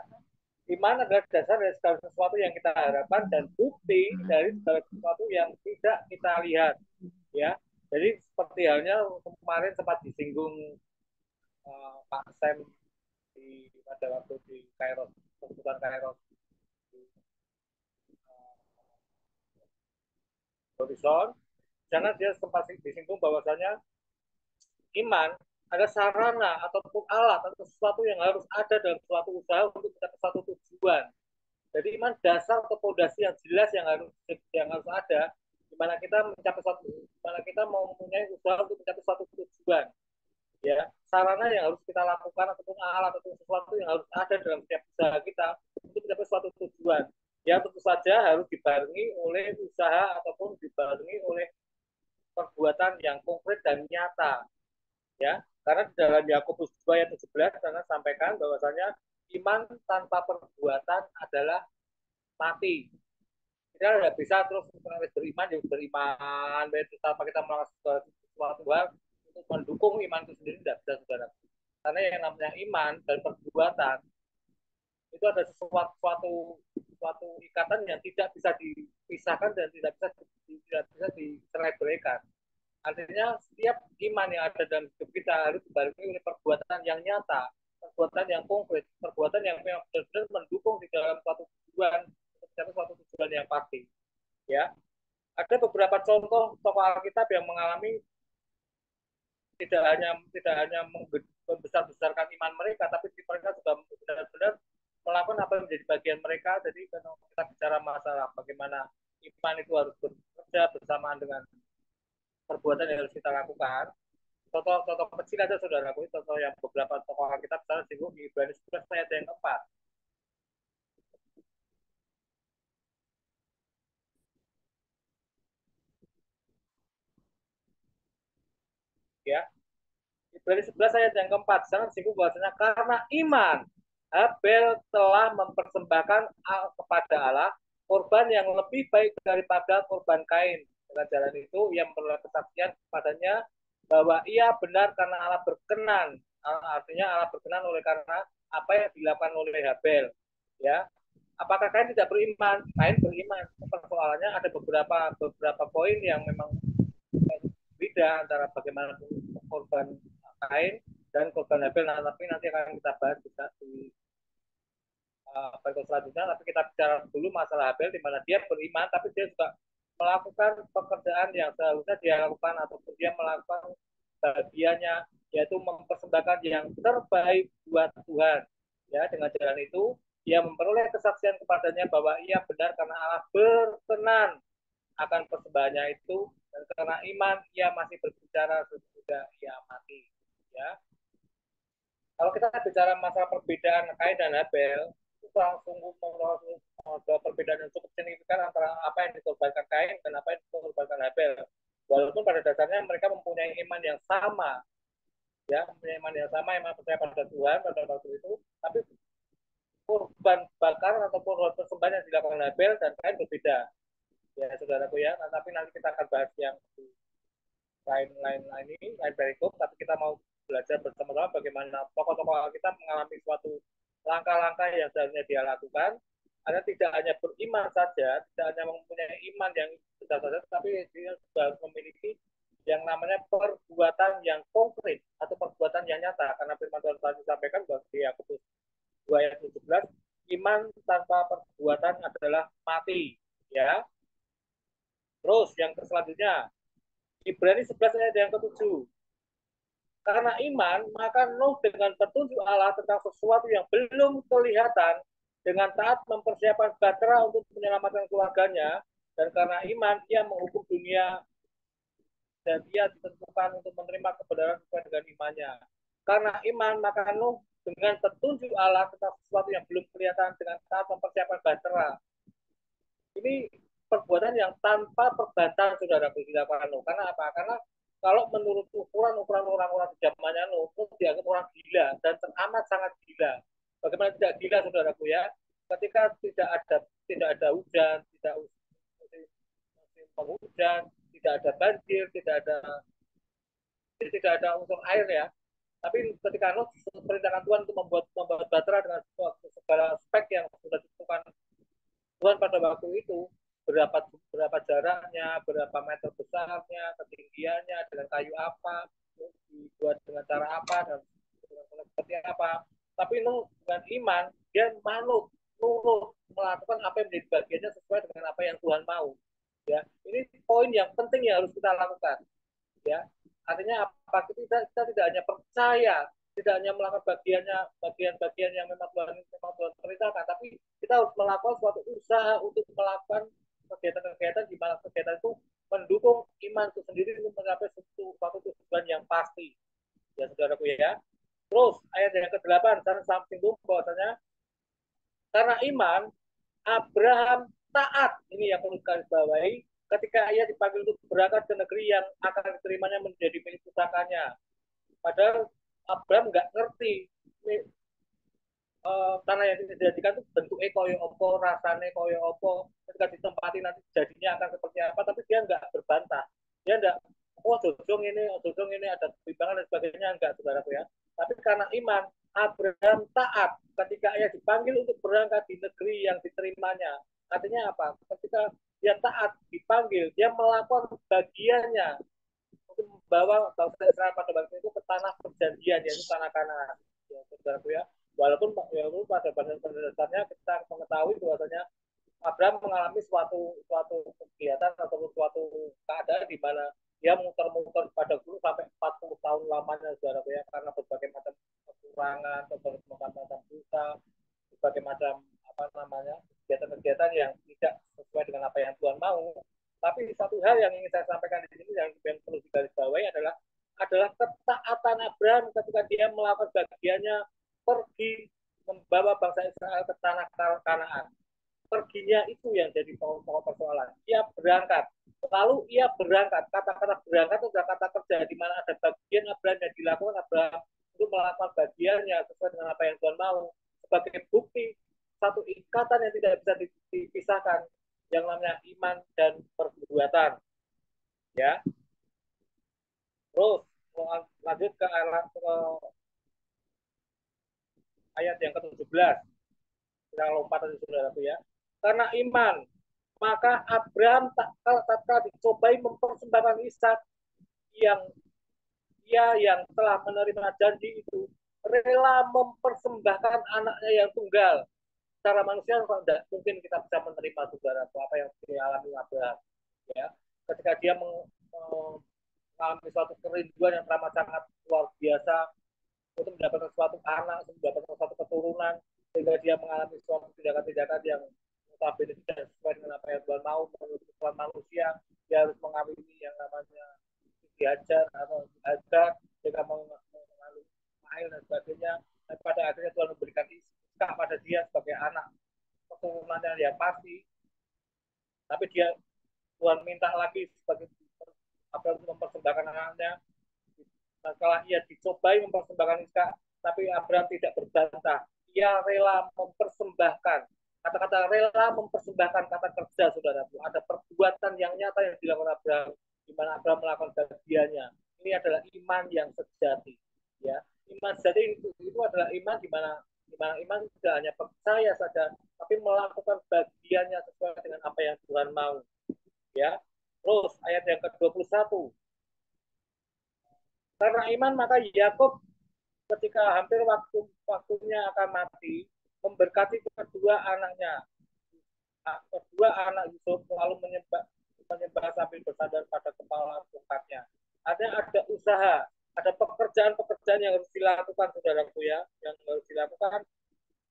iman adalah dasar dari segala sesuatu yang kita harapkan dan bukti dari segala sesuatu yang tidak kita lihat ya. Jadi seperti halnya kemarin sempat disinggung Pak Sam pada waktu di Kairos, seputar Kairos Horizon, karena dia sempat disinggung bahwasanya iman ada sarana ataupun alat atau sesuatu yang harus ada dalam suatu usaha untuk mencapai satu tujuan. Jadi iman dasar atau fondasi yang jelas yang harus ada, di mana kita mencapai mempunyai usaha untuk mencapai satu tujuan. Ya, sarana yang harus kita lakukan ataupun alat atau sesuatu yang harus ada dalam setiap usaha kita untuk mencapai suatu tujuan. Ya, tentu saja harus dibarengi oleh usaha ataupun dibarengi oleh perbuatan yang konkret dan nyata. Ya, karena di dalam Yakobus 2 ayat 17 karena sampaikan bahwasanya iman tanpa perbuatan adalah mati. Kita tidak bisa terus beriman tanpa kita melakukan sesuatu hal untuk mendukung iman itu sendiri, tidak bisa saudara. Karena yang namanya iman dan perbuatan itu ada suatu ikatan yang tidak bisa dipisahkan dan tidak bisa dicerai-beraikan. Artinya setiap iman yang ada dalam hidup kita harus dibarengi oleh perbuatan yang nyata, perbuatan yang konkret, perbuatan yang benar-benar mendukung di dalam suatu tujuan, suatu tujuan yang pasti. Ya, ada beberapa contoh tokoh Alkitab yang mengalami tidak hanya membesar-besarkan iman mereka, tapi mereka juga benar-benar melakukan apa yang menjadi bagian mereka. Jadi kalau kita bicara masalah bagaimana iman itu harus bekerja bersamaan dengan perbuatan yang harus kita lakukan. Contoh kecil aja saudaraku, contoh yang beberapa tokoh Alkitab misalnya singgung di Ibrani 11 ayat yang keempat. Ya, Ibrani 11 ayat yang keempat, sangat singgung bahwasanya karena iman Habel telah mempersembahkan kepada Allah korban yang lebih baik daripada korban Kain. Dengan jalan itu ia memperoleh kesaksian kepadanya bahwa ia benar karena Allah berkenan. Artinya Allah berkenan oleh karena apa yang dilakukan oleh Habel. Ya, apakah Kain tidak beriman? Kain beriman. Persoalannya ada beberapa poin yang memang beda antara bagaimana korban Kain dan korban Habel. Nah, tapi nanti akan kita bahas bisa di berikut selanjutnya. Tapi kita bicara dulu masalah Habel, di mana dia beriman, tapi dia juga melakukan pekerjaan yang seharusnya dia lakukan, ataupun dia melakukan bagiannya, yaitu mempersembahkan yang terbaik buat Tuhan. Ya, dengan jalan itu dia memperoleh kesaksian kepadanya bahwa ia benar karena Allah berkenan akan persembahannya itu, dan karena iman ia masih berbicara sesudah ia mati. Ya, kalau kita bicara masalah perbedaan Kain dan Habel, itu langsung ada perbedaan yang cukup signifikan antara apa yang dikorbankan Kain dan apa yang dikorbankan Habel. Walaupun pada dasarnya mereka mempunyai iman yang sama, ya, mempunyai iman yang sama, iman percaya pada Tuhan pada waktu itu, tapi korban bakar ataupun korban persembahan yang dilakukan Habel dan Kain berbeda. Ya, saudaraku ya. Nah, tapi nanti kita akan bahas yang lain ini, lain perikop, tapi kita mau belajar bersama-sama bagaimana tokoh-tokoh kita mengalami suatu langkah-langkah yang seharusnya dia lakukan. Karena tidak hanya beriman saja, tidak hanya mempunyai iman yang besar saja, tapi dia juga memiliki yang namanya perbuatan yang konkret atau perbuatan yang nyata. Karena firman Tuhan tadi sampaikan bahwa di Yakobus 2 ayat 17, iman tanpa perbuatan adalah mati. Ya. Terus yang selanjutnya, Ibrani 11 ayat yang ke-7. Karena iman, maka Nuh dengan petunjuk Allah tentang sesuatu yang belum kelihatan, dengan taat mempersiapkan bahtera untuk menyelamatkan keluarganya, dan karena iman, ia menghukum dunia, dan ia ditentukan untuk menerima kebenaran sesuai dengan imannya. Karena iman, maka Nuh dengan petunjuk Allah tentang sesuatu yang belum kelihatan, dengan taat mempersiapkan bahtera. Ini perbuatan yang tanpa perbantah, saudara, dilakukan Nuh. Karena apa? Karena kalau menurut ukuran orang-orang di zamannya Nuh, itu dianggap orang gila dan teramat sangat gila. Bagaimana tidak gila, saudaraku ya? Ketika tidak ada hujan, tidak musim penghujan, tidak ada banjir, tidak ada unsur air ya. Tapi ketika Nuh perintahkan Tuhan untuk membuat bahtera dengan segala spek yang sudah ditentukan Tuhan pada waktu itu, berapa jaraknya, berapa meter besarnya, ketinggiannya, dengan kayu apa, dibuat dengan cara apa, dan seperti apa. Tapi Nuh dengan iman, dia nurut melakukan apa yang menjadi bagiannya sesuai dengan apa yang Tuhan mau. Ya, ini poin yang penting yang harus kita lakukan. Ya, artinya apa? Kita tidak hanya percaya, tidak hanya melakukan bagian-bagian yang memang Tuhan perintahkan, tapi kita harus melakukan suatu usaha untuk melakukan kegiatan-kegiatan di mana kegiatan itu mendukung iman itu sendiri untuk mencapai suatu tujuan yang pasti. Ya, saudaraku ya. Terus ayat yang ke-8, saya singgung bahwasanya karena iman Abraham taat, ini yang perlu garis bawahi, ketika ia dipanggil untuk berangkat ke negeri yang akan diterimanya menjadi milik pusakanya. Padahal Abraham nggak ngerti tanah yang dijadikan itu bentuknya koyo opo, rasanya koyo opo, ketika ditempati nanti jadinya akan seperti apa, tapi dia nggak berbantah. Dia nggak, jojong ini ada timbangan dan sebagainya, enggak, saudaraku ya. Tapi karena iman, Abraham taat ketika ia dipanggil untuk berangkat di negeri yang diterimanya. Artinya apa? Ketika dia taat, dipanggil, dia melakukan bagiannya untuk membawa bangsa Israel pada waktu itu ke tanah perjanjian, yaitu tanah Kanaan. Ya, saudaraku ya. Walaupun pada dasarnya kita mengetahui bahwasanya Abraham mengalami suatu kegiatan atau suatu keadaan di mana dia muter-muter pada gunung sampai 40 tahun lamanya, saudara ya, karena berbagai macam peperangan, berbagai macam dosa, berbagai macam kegiatan-kegiatan yang tidak sesuai dengan apa yang Tuhan mau. Tapi satu hal yang ingin saya sampaikan di sini yang perlu digarisbawahi adalah ketaatan Abraham ketika dia melakukan bagiannya pergi membawa bangsa Israel ke tanah Kanaan. Perginya itu yang jadi pokok persoalan. Ia berangkat. Lalu ia berangkat. Kata-kata berangkat adalah kata kerja di mana ada bagian Abraham yang dilakukan Abraham untuk melakukan bagiannya sesuai dengan apa yang Tuhan mau. Sebagai bukti satu ikatan yang tidak bisa dipisahkan yang namanya iman dan perbuatan. Ya. Terus lanjut ke ayat yang ke-17. Kita lompat tadi saudaraku ya. Karena iman, maka Abraham tatkala dicobai mempersembahkan Ishak yang telah menerima janji itu rela mempersembahkan anaknya yang tunggal. Secara manusia tidak mungkin kita bisa menerima saudaraku apa yang dialami Abraham. Ya, ketika dia mengalami suatu kerinduan yang teramat sangat luar biasa untuk mendapatkan suatu anak, untuk mendapatkan suatu keturunan, sehingga dia mengalami suatu tindakan-tindakan yang notabene tidak sesuai dengan apa yang Tuhan mau. Menurut Tuhan manusia, dia harus mengawini yang namanya diajar atau diajar, jika mengalami mail dan sebagainya. Dan pada akhirnya Tuhan memberikan Ishak pada dia sebagai anak keturunannya yang pasti. Tapi Tuhan minta lagi sebagai apa untuk mempersembahkan anaknya. Setelah ia dicobai mempersembahkan Ishak, tapi Abraham tidak berbantah. Ia rela mempersembahkan. Kata-kata rela mempersembahkan kata kerja, saudaraku. Ada perbuatan yang nyata yang dilakukan Abraham, di mana Abraham melakukan bagiannya. Ini adalah iman yang sejati. Ya, iman sejati itu adalah iman di mana iman tidak hanya percaya saja, tapi melakukan bagiannya sesuai dengan apa yang Tuhan mau. Ya, terus ayat yang ke-21. Karena iman maka Yakub ketika hampir waktunya akan mati memberkati kedua anaknya. Kedua anak Yusuf lalu menyembah sambil bersandar pada kepala tongkatnya. Ada usaha, ada pekerjaan-pekerjaan yang harus dilakukan saudaraku ya, yang harus dilakukan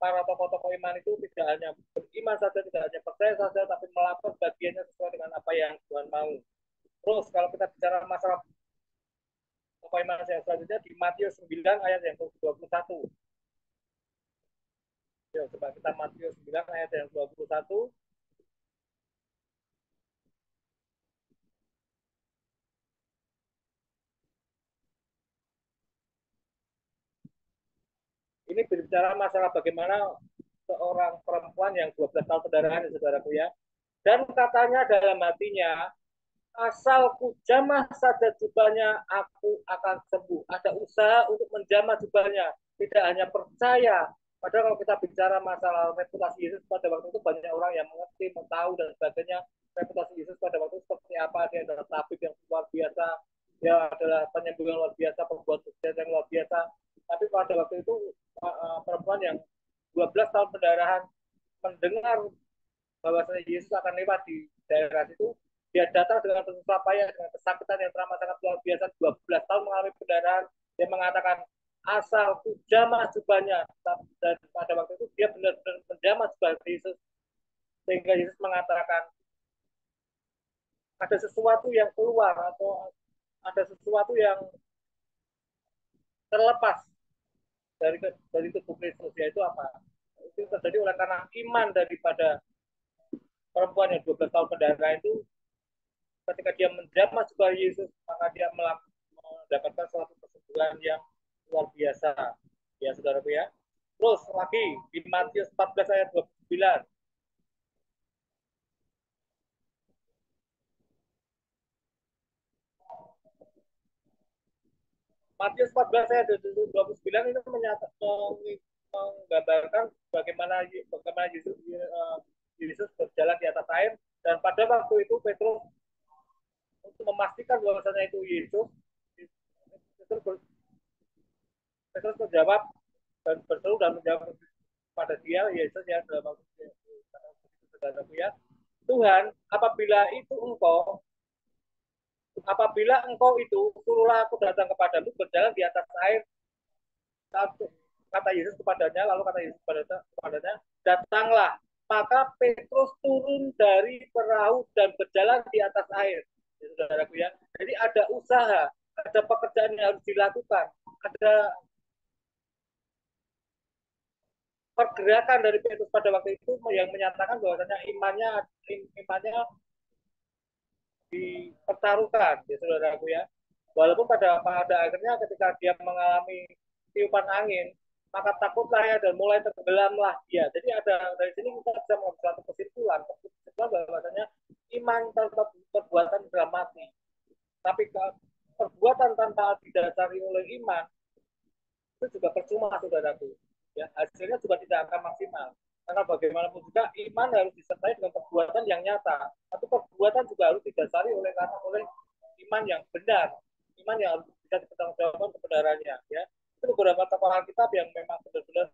para tokoh-tokoh iman itu tidak hanya beriman saja, tidak hanya percaya saja, tapi melakukan bagiannya sesuai dengan apa yang Tuhan mau. Terus kalau kita bicara masalah tokoh iman yang selanjutnya di Matius 9 ayat yang ke-21. Ya, coba kita Matius 9 ayat yang 21. Ini berbicara masalah bagaimana seorang perempuan yang 12 tahun pendarahan, saudaraku ya. Dan katanya dalam hatinya, asal ku jamah saja jubahnya, aku akan sembuh. Ada usaha untuk menjamah jubahnya, tidak hanya percaya. Padahal kalau kita bicara masalah reputasi Yesus pada waktu itu banyak orang yang mengerti, mengetahui dan sebagainya. Reputasi Yesus pada waktu itu seperti apa? Dia adalah tabib yang luar biasa, dia adalah penyembuh yang luar biasa, pembuat mujizat yang luar biasa. Tapi pada waktu itu perempuan yang 12 tahun pendarahan mendengar bahwasanya Yesus akan lewat di daerah itu, dia datang dengan susah payah, dengan kesakitan yang teramat sangat luar biasa, 12 tahun mengalami pendarahan. Dia mengatakan, asal ku jamah jubahnya. Dan pada waktu itu dia benar-benar menjamah jubah Yesus, sehingga Yesus mengatakan ada sesuatu yang keluar atau ada sesuatu yang terlepas dari tubuh Kristus, yaitu apa? Itu terjadi oleh karena iman daripada perempuan yang 12 tahun pendarahan itu. Ketika dia menjamah jubah Yesus, maka dia mendapatkan suatu kesembuhan yang luar biasa. Ya, saudaraku ya. Terus lagi di Matius 14 ayat 29. Matius 14 ayat 29 itu menggambarkan bagaimana Yesus berjalan di atas air, dan pada waktu itu Petrus untuk memastikan bahwasanya itu Yesus, Petrus menjawab dan berseru dan menjawab pada dia, Yesus ya dalam waktu ya, Tuhan, apabila engkau itu, suruhlah aku datang kepadamu berjalan di atas air. kata Yesus kepadanya, lalu kata Yesus kepadanya, datanglah. Maka Petrus turun dari perahu dan berjalan di atas air. Ya, saudaraku ya. Jadi ada usaha, ada pekerjaan yang harus dilakukan, ada pergerakan dari Petrus pada waktu itu yang menyatakan bahwasanya imannya dipertaruhkan, ya saudaraku ya. Walaupun pada akhirnya ketika dia mengalami tiupan angin, maka takutlah ya dan mulai tenggelamlah dia. Jadi ada dari sini kita bisa mengambil satu kesimpulan bahwasanya iman tanpa perbuatan sudah mati. Tapi perbuatan tanpa didasari oleh iman itu juga percuma, saudaraku. Ya, hasilnya juga tidak akan maksimal. Karena bagaimanapun juga iman harus disertai dengan perbuatan yang nyata. Tapi perbuatan juga harus didasari oleh iman yang benar, iman yang harus bisa dipertanggungjawabkan kebenarannya. Ya, itu beberapa tokoh Alkitab yang memang benar-benar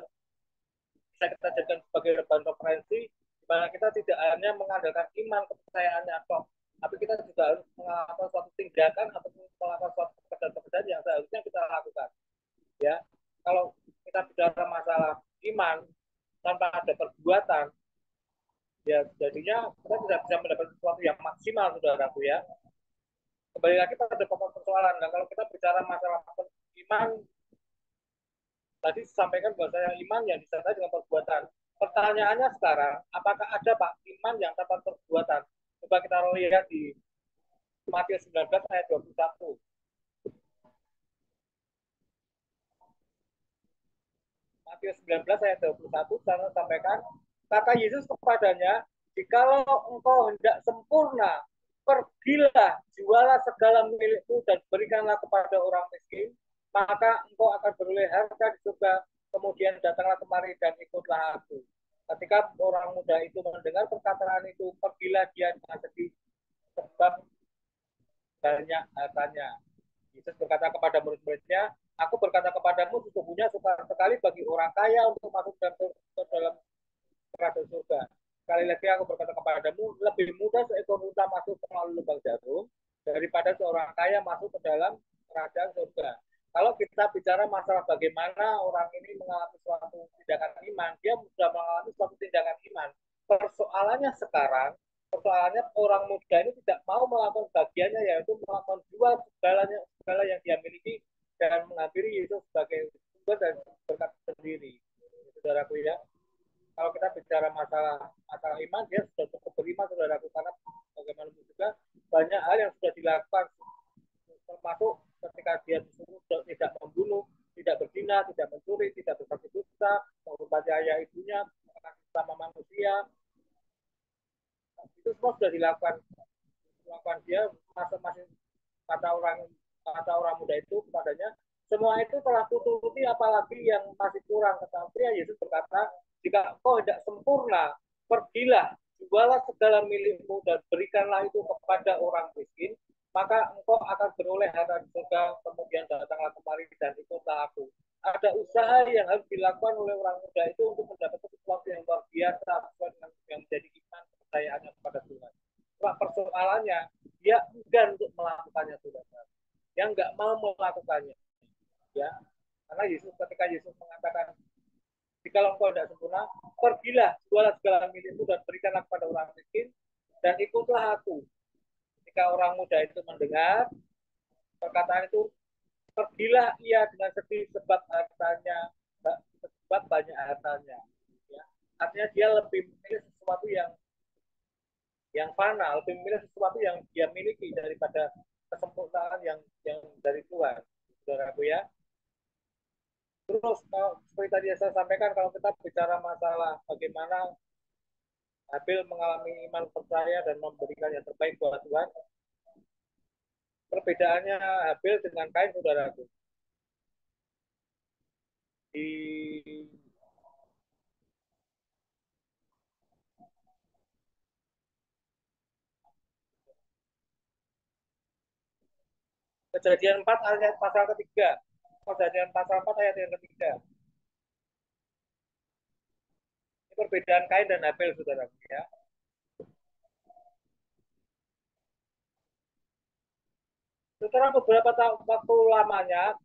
bisa kita jadikan sebagai bahan referensi, di mana kita tidak hanya mengandalkan iman kepercayaannya kok, tapi kita juga harus melakukan suatu tindakan atau melakukan suatu pekerjaan-pekerjaan yang seharusnya kita lakukan. Ya, kalau kita bicara masalah iman tanpa ada perbuatan, ya jadinya kita tidak bisa mendapatkan sesuatu yang maksimal, saudaraku ya. Kembali lagi pada pokok persoalan. Nah, kalau kita bicara masalah iman, tadi disampaikan bahwa iman yang disertai dengan perbuatan. Pertanyaannya sekarang, apakah ada Pak iman yang tanpa perbuatan? Coba kita lihat di Matius 19 ayat 21. Matius 19 ayat 21 sana sampaikan, kata Yesus kepadanya, jikalau engkau hendak sempurna, pergilah, jualah segala milikmu dan berikanlah kepada orang miskin, maka engkau akan beroleh harta di surga, kemudian datanglah kemari dan ikutlah aku. Ketika orang muda itu mendengar perkataan itu, pergilah dia dengan sedih, sebab banyak hartanya. Yesus berkata kepada murid-muridnya, aku berkata kepadamu, sesungguhnya sukar sekali bagi orang kaya untuk masuk dalam kerajaan surga. Sekali lagi aku berkata kepadamu, lebih mudah seekor unta masuk melalui lubang jarum daripada seorang kaya masuk ke dalam kerajaan surga. Kalau kita bicara masalah bagaimana orang ini mengalami suatu tindakan iman, dia sudah mengalami suatu tindakan iman. Persoalannya orang muda ini tidak mau melakukan bagiannya, yaitu melakukan jual segala yang dia miliki dan menghampiri Yesus sebagai sumber dan berkat sendiri. Saudaraku ya, kalau kita bicara masalah iman, dia sudah cukup beriman, saudaraku, karena bagaimanapun juga banyak hal yang sudah dilakukan, termasuk ketika dia disuruh tidak membunuh, tidak berzina, tidak mencuri, tidak bersaksi dusta, menghormati ayah ibunya, sama manusia, itu semua sudah dilakukan dia masing-masing kata orang muda itu kepadanya, semua itu telah kuturuti, apalagi yang masih kurang. Tetapi ya Yesus berkata, jika engkau tidak sempurna, pergilah, jualah segala milikmu dan berikanlah itu kepada orang miskin, maka engkau akan beroleh harta di surga, kemudian datanglah kemari dan ikutlah aku. Ada usaha yang harus dilakukan oleh orang muda itu untuk mendapatkan sesuatu yang luar biasa, yang menjadi iman kepercayaannya kepada Tuhan. Cuma persoalannya, dia enggan untuk melakukannya, saudara. Yang nggak mau melakukannya, ya. Karena ketika Yesus mengatakan, jika engkau tidak sempurna, pergilah, jualah segala milikmu dan berikanlah kepada orang miskin, dan ikutlah aku. Ketika orang muda itu mendengar perkataan itu, pergilah ia dengan sedih sebab banyak hartanya. Ya. Artinya dia lebih memilih sesuatu yang fana, lebih memilih sesuatu yang dia miliki daripada kesempurnaan yang dari Tuhan, saudaraku ya. Terus seperti tadi saya sampaikan, kalau kita bicara masalah bagaimana Habil mengalami iman percaya dan memberikan yang terbaik buat Tuhan, perbedaannya Habil dengan Kain, saudaraku. Di Kejadian 4 ayat pasal ketiga. Kejadian pasal 4 ayat yang ketiga. Ini perbedaan Kain dan Habel, saudara. Ya. Setelah beberapa waktu lamanya,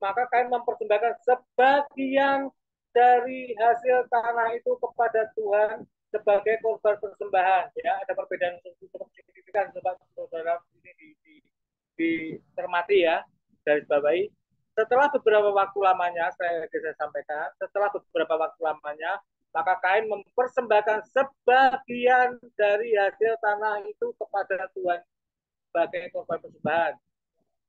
maka Kain mempersembahkan sebagian dari hasil tanah itu kepada Tuhan sebagai korban persembahan. Ya, ada perbedaan cukup signifikan, coba saudara ini dicermati ya, dari bawahi. Setelah beberapa waktu lamanya, saya sampaikan, setelah beberapa waktu lamanya, maka Kain mempersembahkan sebagian dari hasil tanah itu kepada Tuhan sebagai korban persembahan.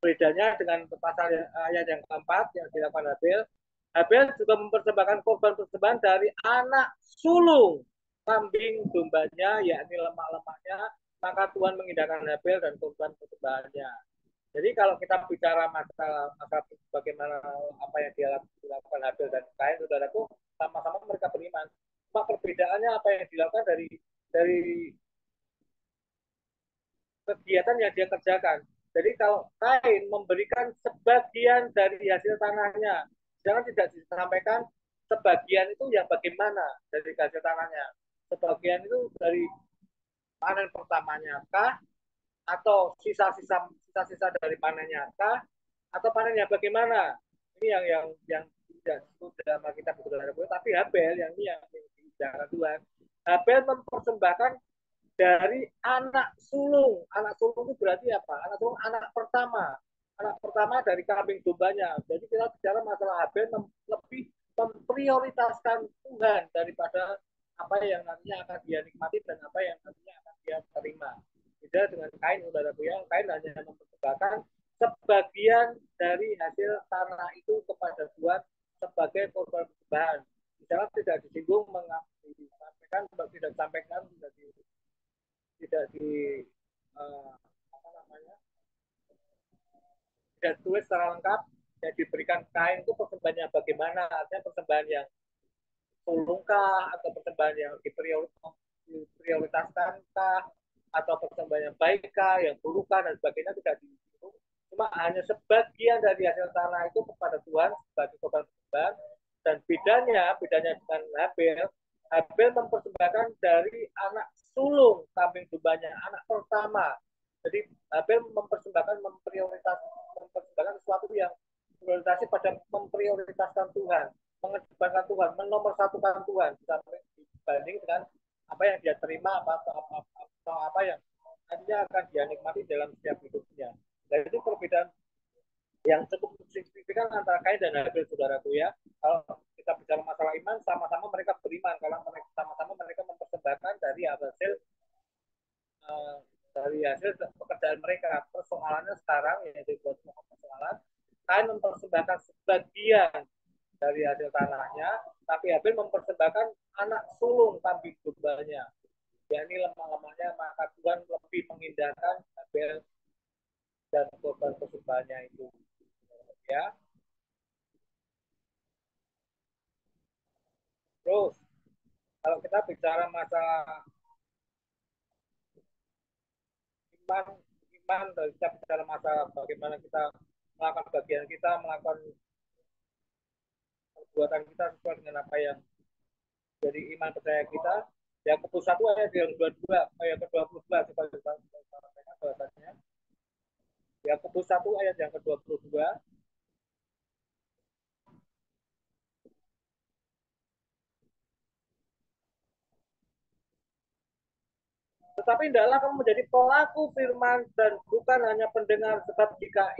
Bedanya dengan pasal ayat yang keempat yang dilakukan Habel, Habel juga mempersembahkan korban persembahan dari anak sulung kambing dombanya, yakni lemak-lemaknya, maka Tuhan mengindahkan Habel dan korban persembahannya. Jadi kalau kita bicara masalah bagaimana apa yang dilakukan Habel dan Kain, saudaraku, sama-sama mereka beriman. Cuma perbedaannya apa yang dilakukan dari kegiatan yang dia kerjakan. Jadi kalau Kain memberikan sebagian dari hasil tanahnya, jangan tidak disampaikan sebagian itu yang bagaimana dari hasil tanahnya. Sebagian itu dari panen pertamanya kah, atau sisa-sisa dari panennya kah, atau panennya bagaimana? Ini yang tidak disebut dalam Alkitab, tapi Habel yang ini yang dijaga Tuhan. Habel mempersembahkan dari anak sulung. Anak sulung itu berarti apa? Anak sulung anak pertama. Anak pertama dari kambing dombanya. Jadi kita bicara masalah Habel lebih memprioritaskan Tuhan daripada apa yang nantinya akan dia nikmati dan apa yang nantinya akan dia terima. Beda dengan Kain, saudaraku ya. Kain hanya mempersembahkan sebagian dari hasil tanah itu kepada Tuhan sebagai korban persembahan. Misalnya tidak disinggung, disampaikan, tidak disampaikan, tidak di apa namanya, tidak ditulis secara lengkap. Yang diberikan Kain itu persembahannya bagaimana, artinya persembahan yang sulungkah, atau persembahan yang diprioritaskan, atau persembahan yang baikkah, yang burukkah, dan sebagainya tidak disinggung. Cuma hanya sebagian dari hasil tanah itu kepada Tuhan sebagai korban persembahan. Dan bedanya dengan Habel mempersembahkan dari anak sulung kambing dombanya, anak pertama. Jadi Habel mempersembahkan sesuatu yang prioritasnya pada memprioritaskan Tuhan, mengedepankan Tuhan, menomorsatukan Tuhan dibanding dengan apa yang dia terima, atau apa yang nantinya akan dia nikmati dalam setiap hidupnya. Dan itu perbedaan yang cukup signifikan antara Kain dan Habel, saudaraku ya. Kalau kita bicara masalah iman, sama-sama mereka beriman, kalau sama-sama mereka mempersembahkan dari hasil pekerjaan mereka. Persoalannya sekarang, yaitu buat persoalan, Kain mempersembahkan sebagian dari hasil tanahnya, tapi Habel mempersembahkan anak sulung kambing dombanya, yakni lemak-lemaknya, maka Tuhan lebih mengindahkan Habel dan korban persembahannya itu. Ya. Terus, kalau kita bicara masalah iman, kita bicara masalah bagaimana kita melakukan bagian kita, melakukan perbuatan kita sesuai dengan apa yang jadi iman percaya kita. Yang ke-1 ayat yang 22, ayat ke-22 coba kita sampaikan bahasanya. Yang ke-1 ayat yang ke-22. Tetapi hendaklah kamu menjadi pelaku firman dan bukan hanya pendengar, sebab jika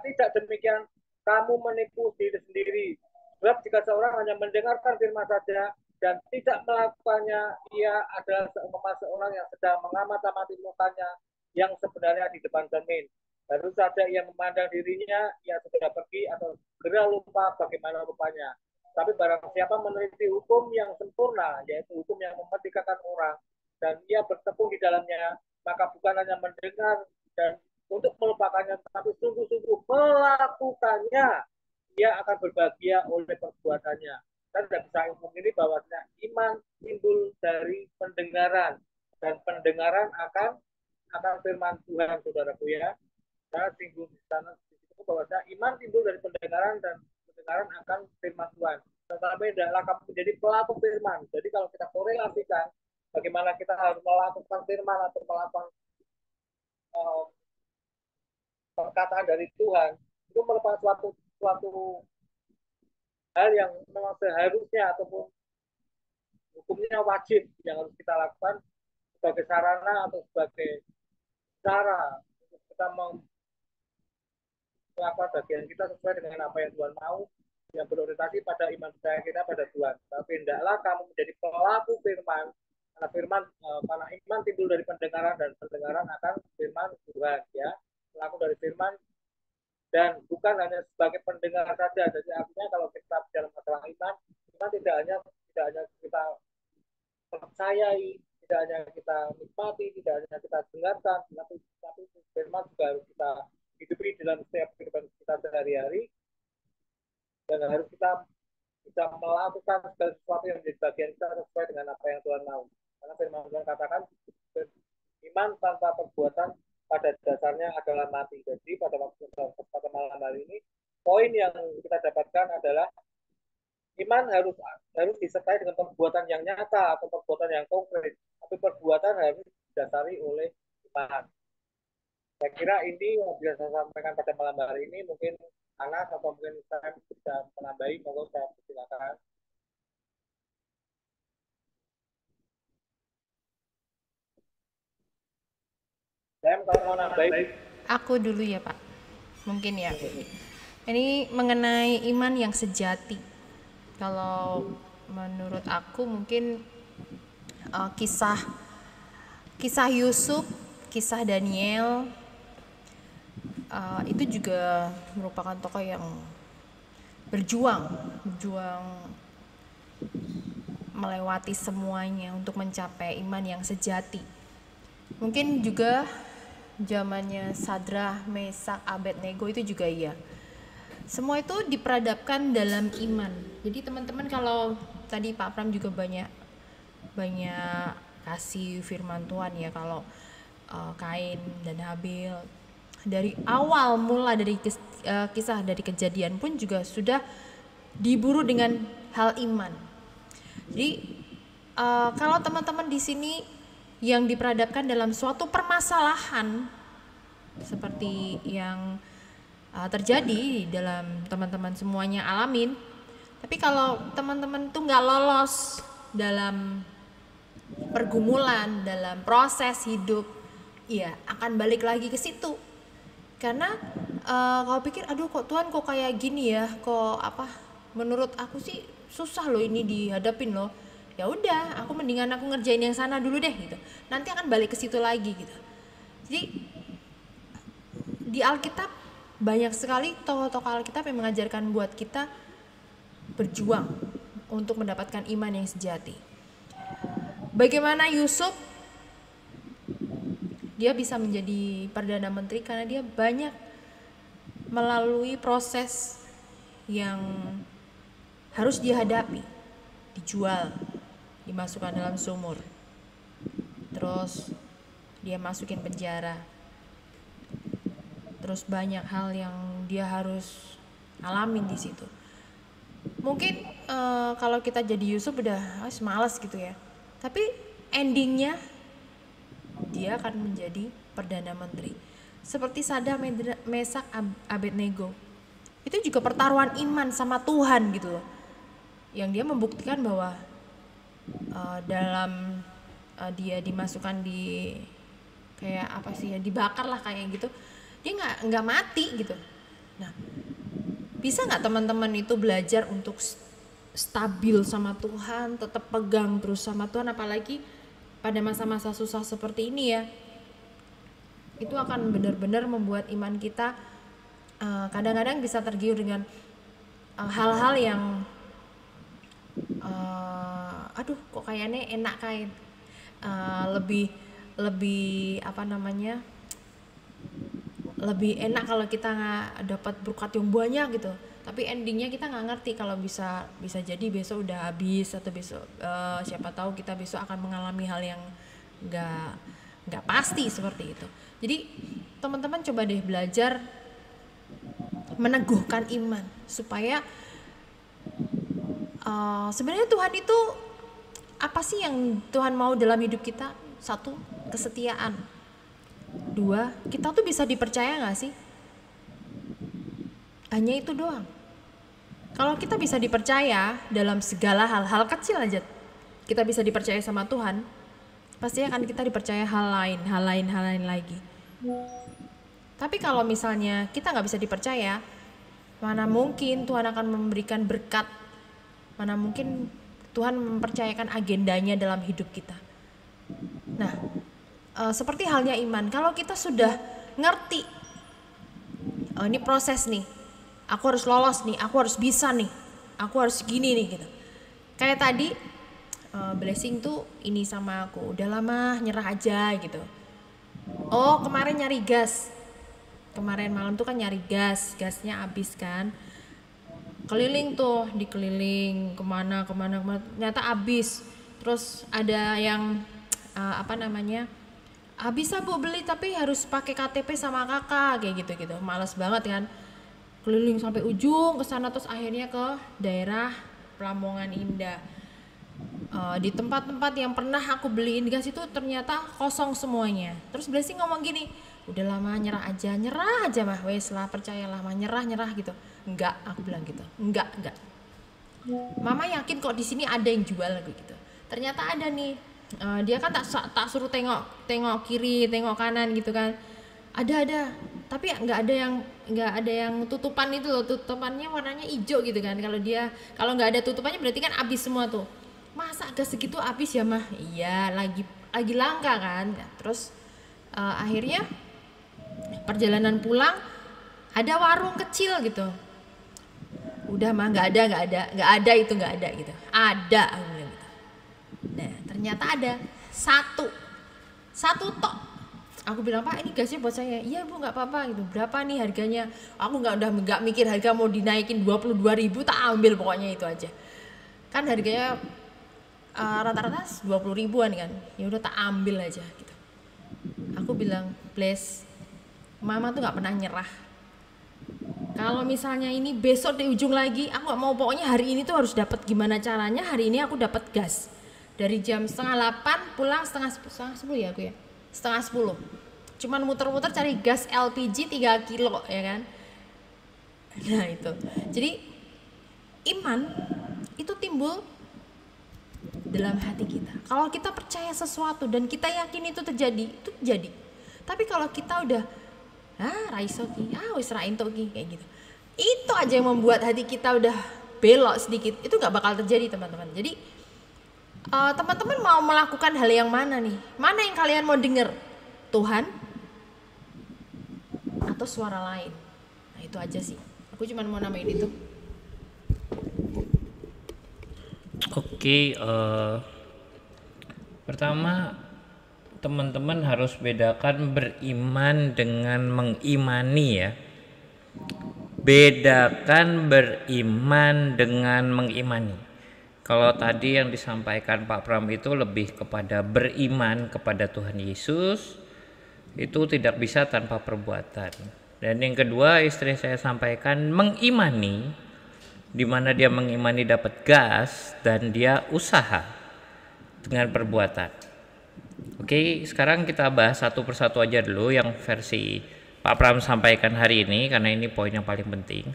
tidak demikian, kamu menipu diri sendiri. Sebab jika seorang hanya mendengarkan firman saja dan tidak melakukannya, ia adalah seumpama seorang yang sedang mengamati mukanya yang sebenarnya di depan cermin. Baru saja ia memandang dirinya, ia sudah pergi atau segera lupa bagaimana rupanya. Tapi barang siapa meneliti hukum yang sempurna, yaitu hukum yang memerdekakan orang, dan ia bertepung di dalamnya, maka bukan hanya mendengar dan untuk melupakannya, tetapi sungguh-sungguh melakukannya, ia akan berbahagia oleh perbuatannya. Dan tidak bisa ini bahwasanya iman timbul dari pendengaran, dan pendengaran akan firman Tuhan, saudaraku ya. Saya singgung di sana bahwasanya iman timbul dari pendengaran, dan pendengaran akan firman Tuhan. Tetapi hendaklah kamu menjadi pelaku firman. Jadi kalau kita korelasikan bagaimana kita harus melakukan firman atau melakukan perkataan dari Tuhan, itu merupakan suatu hal yang memang seharusnya ataupun hukumnya wajib yang harus kita lakukan sebagai sarana atau sebagai cara untuk kita melakukan bagian kita sesuai dengan apa yang Tuhan mau, yang berorientasi pada iman percaya kita pada Tuhan. Tapi hendaklah kamu menjadi pelaku firman, karena iman timbul dari pendengaran dan pendengaran akan firman Tuhan, ya. Pelaku dari firman dan bukan hanya sebagai pendengar saja. Jadi artinya kalau kita bicara masalah iman tidak hanya kita percayai, tidak hanya kita nikmati, tidak hanya kita dengarkan, tapi firman juga harus kita hidupi dalam setiap kehidupan kita sehari-hari, dan harus kita bisa melakukan segala sesuatu yang menjadi bagian kita sesuai dengan apa yang Tuhan mau. Karena firman Tuhan katakan iman tanpa perbuatan pada dasarnya adalah mati. Jadi pada malam hari ini poin yang kita dapatkan adalah iman harus disertai dengan perbuatan yang nyata atau perbuatan yang konkret. Tapi perbuatan harus didasari oleh iman. Saya kira ini yang bisa saya sampaikan pada malam hari ini. Mungkin Anas atau mungkin saya bisa menambahi, monggo saya silakan. Saya kalau mau nambahi. Aku dulu ya Pak, mungkin ya. Ini mengenai iman yang sejati. Kalau menurut aku mungkin kisah Yusuf, kisah Daniel itu juga merupakan tokoh yang berjuang melewati semuanya untuk mencapai iman yang sejati. Mungkin juga zamannya Sadrah, Mesak, Abednego itu juga iya. Semua itu diperadabkan dalam iman. Jadi teman-teman kalau tadi Pak Pram juga banyak kasih firman Tuhan ya, kalau Kain dan Habil dari awal mula dari kisah dari kejadian pun juga sudah diburu dengan hal iman. Jadi kalau teman-teman di sini yang diperadabkan dalam suatu permasalahan seperti yang terjadi dalam teman-teman semuanya alamin, tapi kalau teman-teman tuh nggak lolos dalam pergumulan, dalam proses hidup, ya akan balik lagi ke situ. Karena kalau pikir, aduh kok Tuhan kok kayak gini ya, kok menurut aku sih susah loh ini dihadapin loh. Ya udah, aku mendingan aku ngerjain yang sana dulu deh gitu. Nanti akan balik ke situ lagi gitu. Jadi di Alkitab banyak sekali tokoh-tokoh Alkitab yang mengajarkan buat kita berjuang untuk mendapatkan iman yang sejati. Bagaimana Yusuf dia bisa menjadi Perdana Menteri karena dia banyak melalui proses yang harus dihadapi, dijual, dimasukkan dalam sumur, terus dia masukin penjara, terus banyak hal yang dia harus alamin di situ. Mungkin kalau kita jadi Yusuf udah malas gitu ya, tapi endingnya dia akan menjadi Perdana Menteri. Seperti Sadrah, Mesak, Abednego. Itu juga pertaruhan iman sama Tuhan gitu loh. Yang dia membuktikan bahwa dalam dia dimasukkan di kayak dibakar lah kayak gitu. Dia nggak mati gitu. Nah, bisa nggak teman-teman itu belajar untuk stabil sama Tuhan, tetap pegang terus sama Tuhan, apalagi pada masa-masa susah seperti ini ya. Itu akan benar-benar membuat iman kita kadang-kadang bisa tergiur dengan hal-hal yang aduh kok kayaknya enak kayak lebih enak kalau kita dapat berkat yang banyak gitu. Tapi endingnya kita nggak ngerti, kalau bisa jadi besok udah habis, atau besok siapa tahu kita besok akan mengalami hal yang nggak pasti seperti itu. Jadi teman-teman coba deh belajar meneguhkan iman supaya sebenarnya Tuhan itu apa sih yang Tuhan mau dalam hidup kita? 1, kesetiaan. 2, kita tuh bisa dipercaya nggak sih? Hanya itu doang. Kalau kita bisa dipercaya dalam segala hal-hal kecil aja, kita bisa dipercaya sama Tuhan, pasti akan kita dipercaya hal lain lagi. Tapi kalau misalnya kita nggak bisa dipercaya, mana mungkin Tuhan akan memberikan berkat, mana mungkin Tuhan mempercayakan agendanya dalam hidup kita. Nah, seperti halnya iman, kalau kita sudah ngerti, ini proses nih, aku harus lolos nih, aku harus bisa nih, aku harus gini nih gitu. Kayak tadi Blessing tuh ini sama aku, udah lama nyerah aja gitu. Oh kemarin nyari gas, kemarin malam tuh kan nyari gasnya habis kan. Keliling tuh, dikeliling kemana, ternyata habis. Terus ada yang bisa Bu beli tapi harus pakai KTP sama kakak kayak gitu. Males banget kan. Keliling sampai ujung ke sana, terus akhirnya ke daerah Lamongan Indah. Di tempat-tempat yang pernah aku beliin gas itu ternyata kosong semuanya. Terus Blessing ngomong gini, udah lama nyerah aja mah, wes lah percayalah mah, nyerah gitu. Enggak, aku bilang gitu. Enggak. Mama yakin kok di sini ada yang jual gitu. Ternyata ada nih. Dia kan tak suruh tengok kiri, tengok kanan gitu kan. Ada. Tapi nggak ada yang tutupan itu loh. Tutupannya warnanya hijau gitu kan. Kalau nggak ada tutupannya berarti kan habis semua tuh. Masa gas segitu habis ya mah? Iya, lagi langka kan. Terus akhirnya perjalanan pulang ada warung kecil gitu. Udah mah nggak ada gitu. Ada, aku bilang gitu. Nah ternyata ada satu tok. Aku bilang, Pak ini gasnya buat saya. Iya Bu, nggak apa-apa gitu. Berapa nih harganya? Aku nggak mikir harga mau dinaikin 22.000, tak ambil pokoknya itu aja. Kan harganya rata-rata 20 ribuan kan. Ya udah tak ambil aja gitu. Aku bilang, Bless, Mama tuh nggak pernah nyerah. Kalau misalnya ini besok di ujung lagi, aku nggak mau, pokoknya hari ini tuh harus dapat gimana caranya. Hari ini aku dapat gas. Dari jam 7:30 pulang setengah 10 ya aku ya. 9:30. Cuman muter-muter cari gas LPG 3 kilo ya kan. Nah itu. Jadi iman itu timbul dalam hati kita. Kalau kita percaya sesuatu dan kita yakin itu terjadi, itu terjadi. Tapi kalau kita udah raiso ki, wis ra entuk ki kayak gitu. Itu aja yang membuat hati kita udah belok sedikit, itu nggak bakal terjadi teman-teman. Jadi teman-teman mau melakukan hal yang mana nih? Mana yang kalian mau dengar? Tuhan atau suara lain? Nah itu aja sih. Aku cuma mau namain itu. Oke, pertama teman-teman harus bedakan beriman dengan mengimani ya. Bedakan beriman dengan mengimani. Kalau tadi yang disampaikan Pak Pram itu lebih kepada beriman kepada Tuhan Yesus, itu tidak bisa tanpa perbuatan. Dan yang kedua istri saya sampaikan mengimani, di mana dia mengimani dapat gas dan dia usaha dengan perbuatan. Oke, sekarang kita bahas satu persatu aja dulu yang versi Pak Pram sampaikan hari ini, karena ini poin yang paling penting.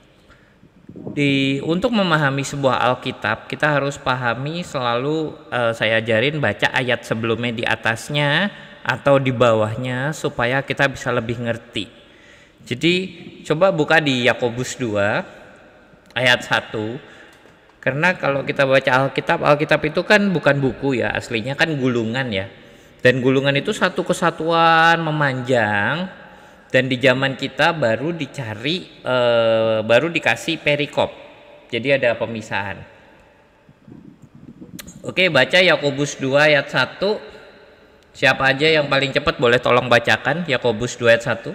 Untuk memahami sebuah Alkitab, kita harus pahami selalu, saya ajarin baca ayat sebelumnya di atasnya atau di bawahnya supaya kita bisa lebih ngerti. Jadi coba buka di Yakobus 2 ayat 1. Karena kalau kita baca Alkitab itu kan bukan buku ya, aslinya kan gulungan ya. Dan gulungan itu satu kesatuan memanjang, dan di zaman kita baru dikasih perikop. Jadi ada pemisahan. Oke, baca Yakobus 2 ayat 1. Siapa aja yang paling cepat boleh tolong bacakan Yakobus 2 ayat 1.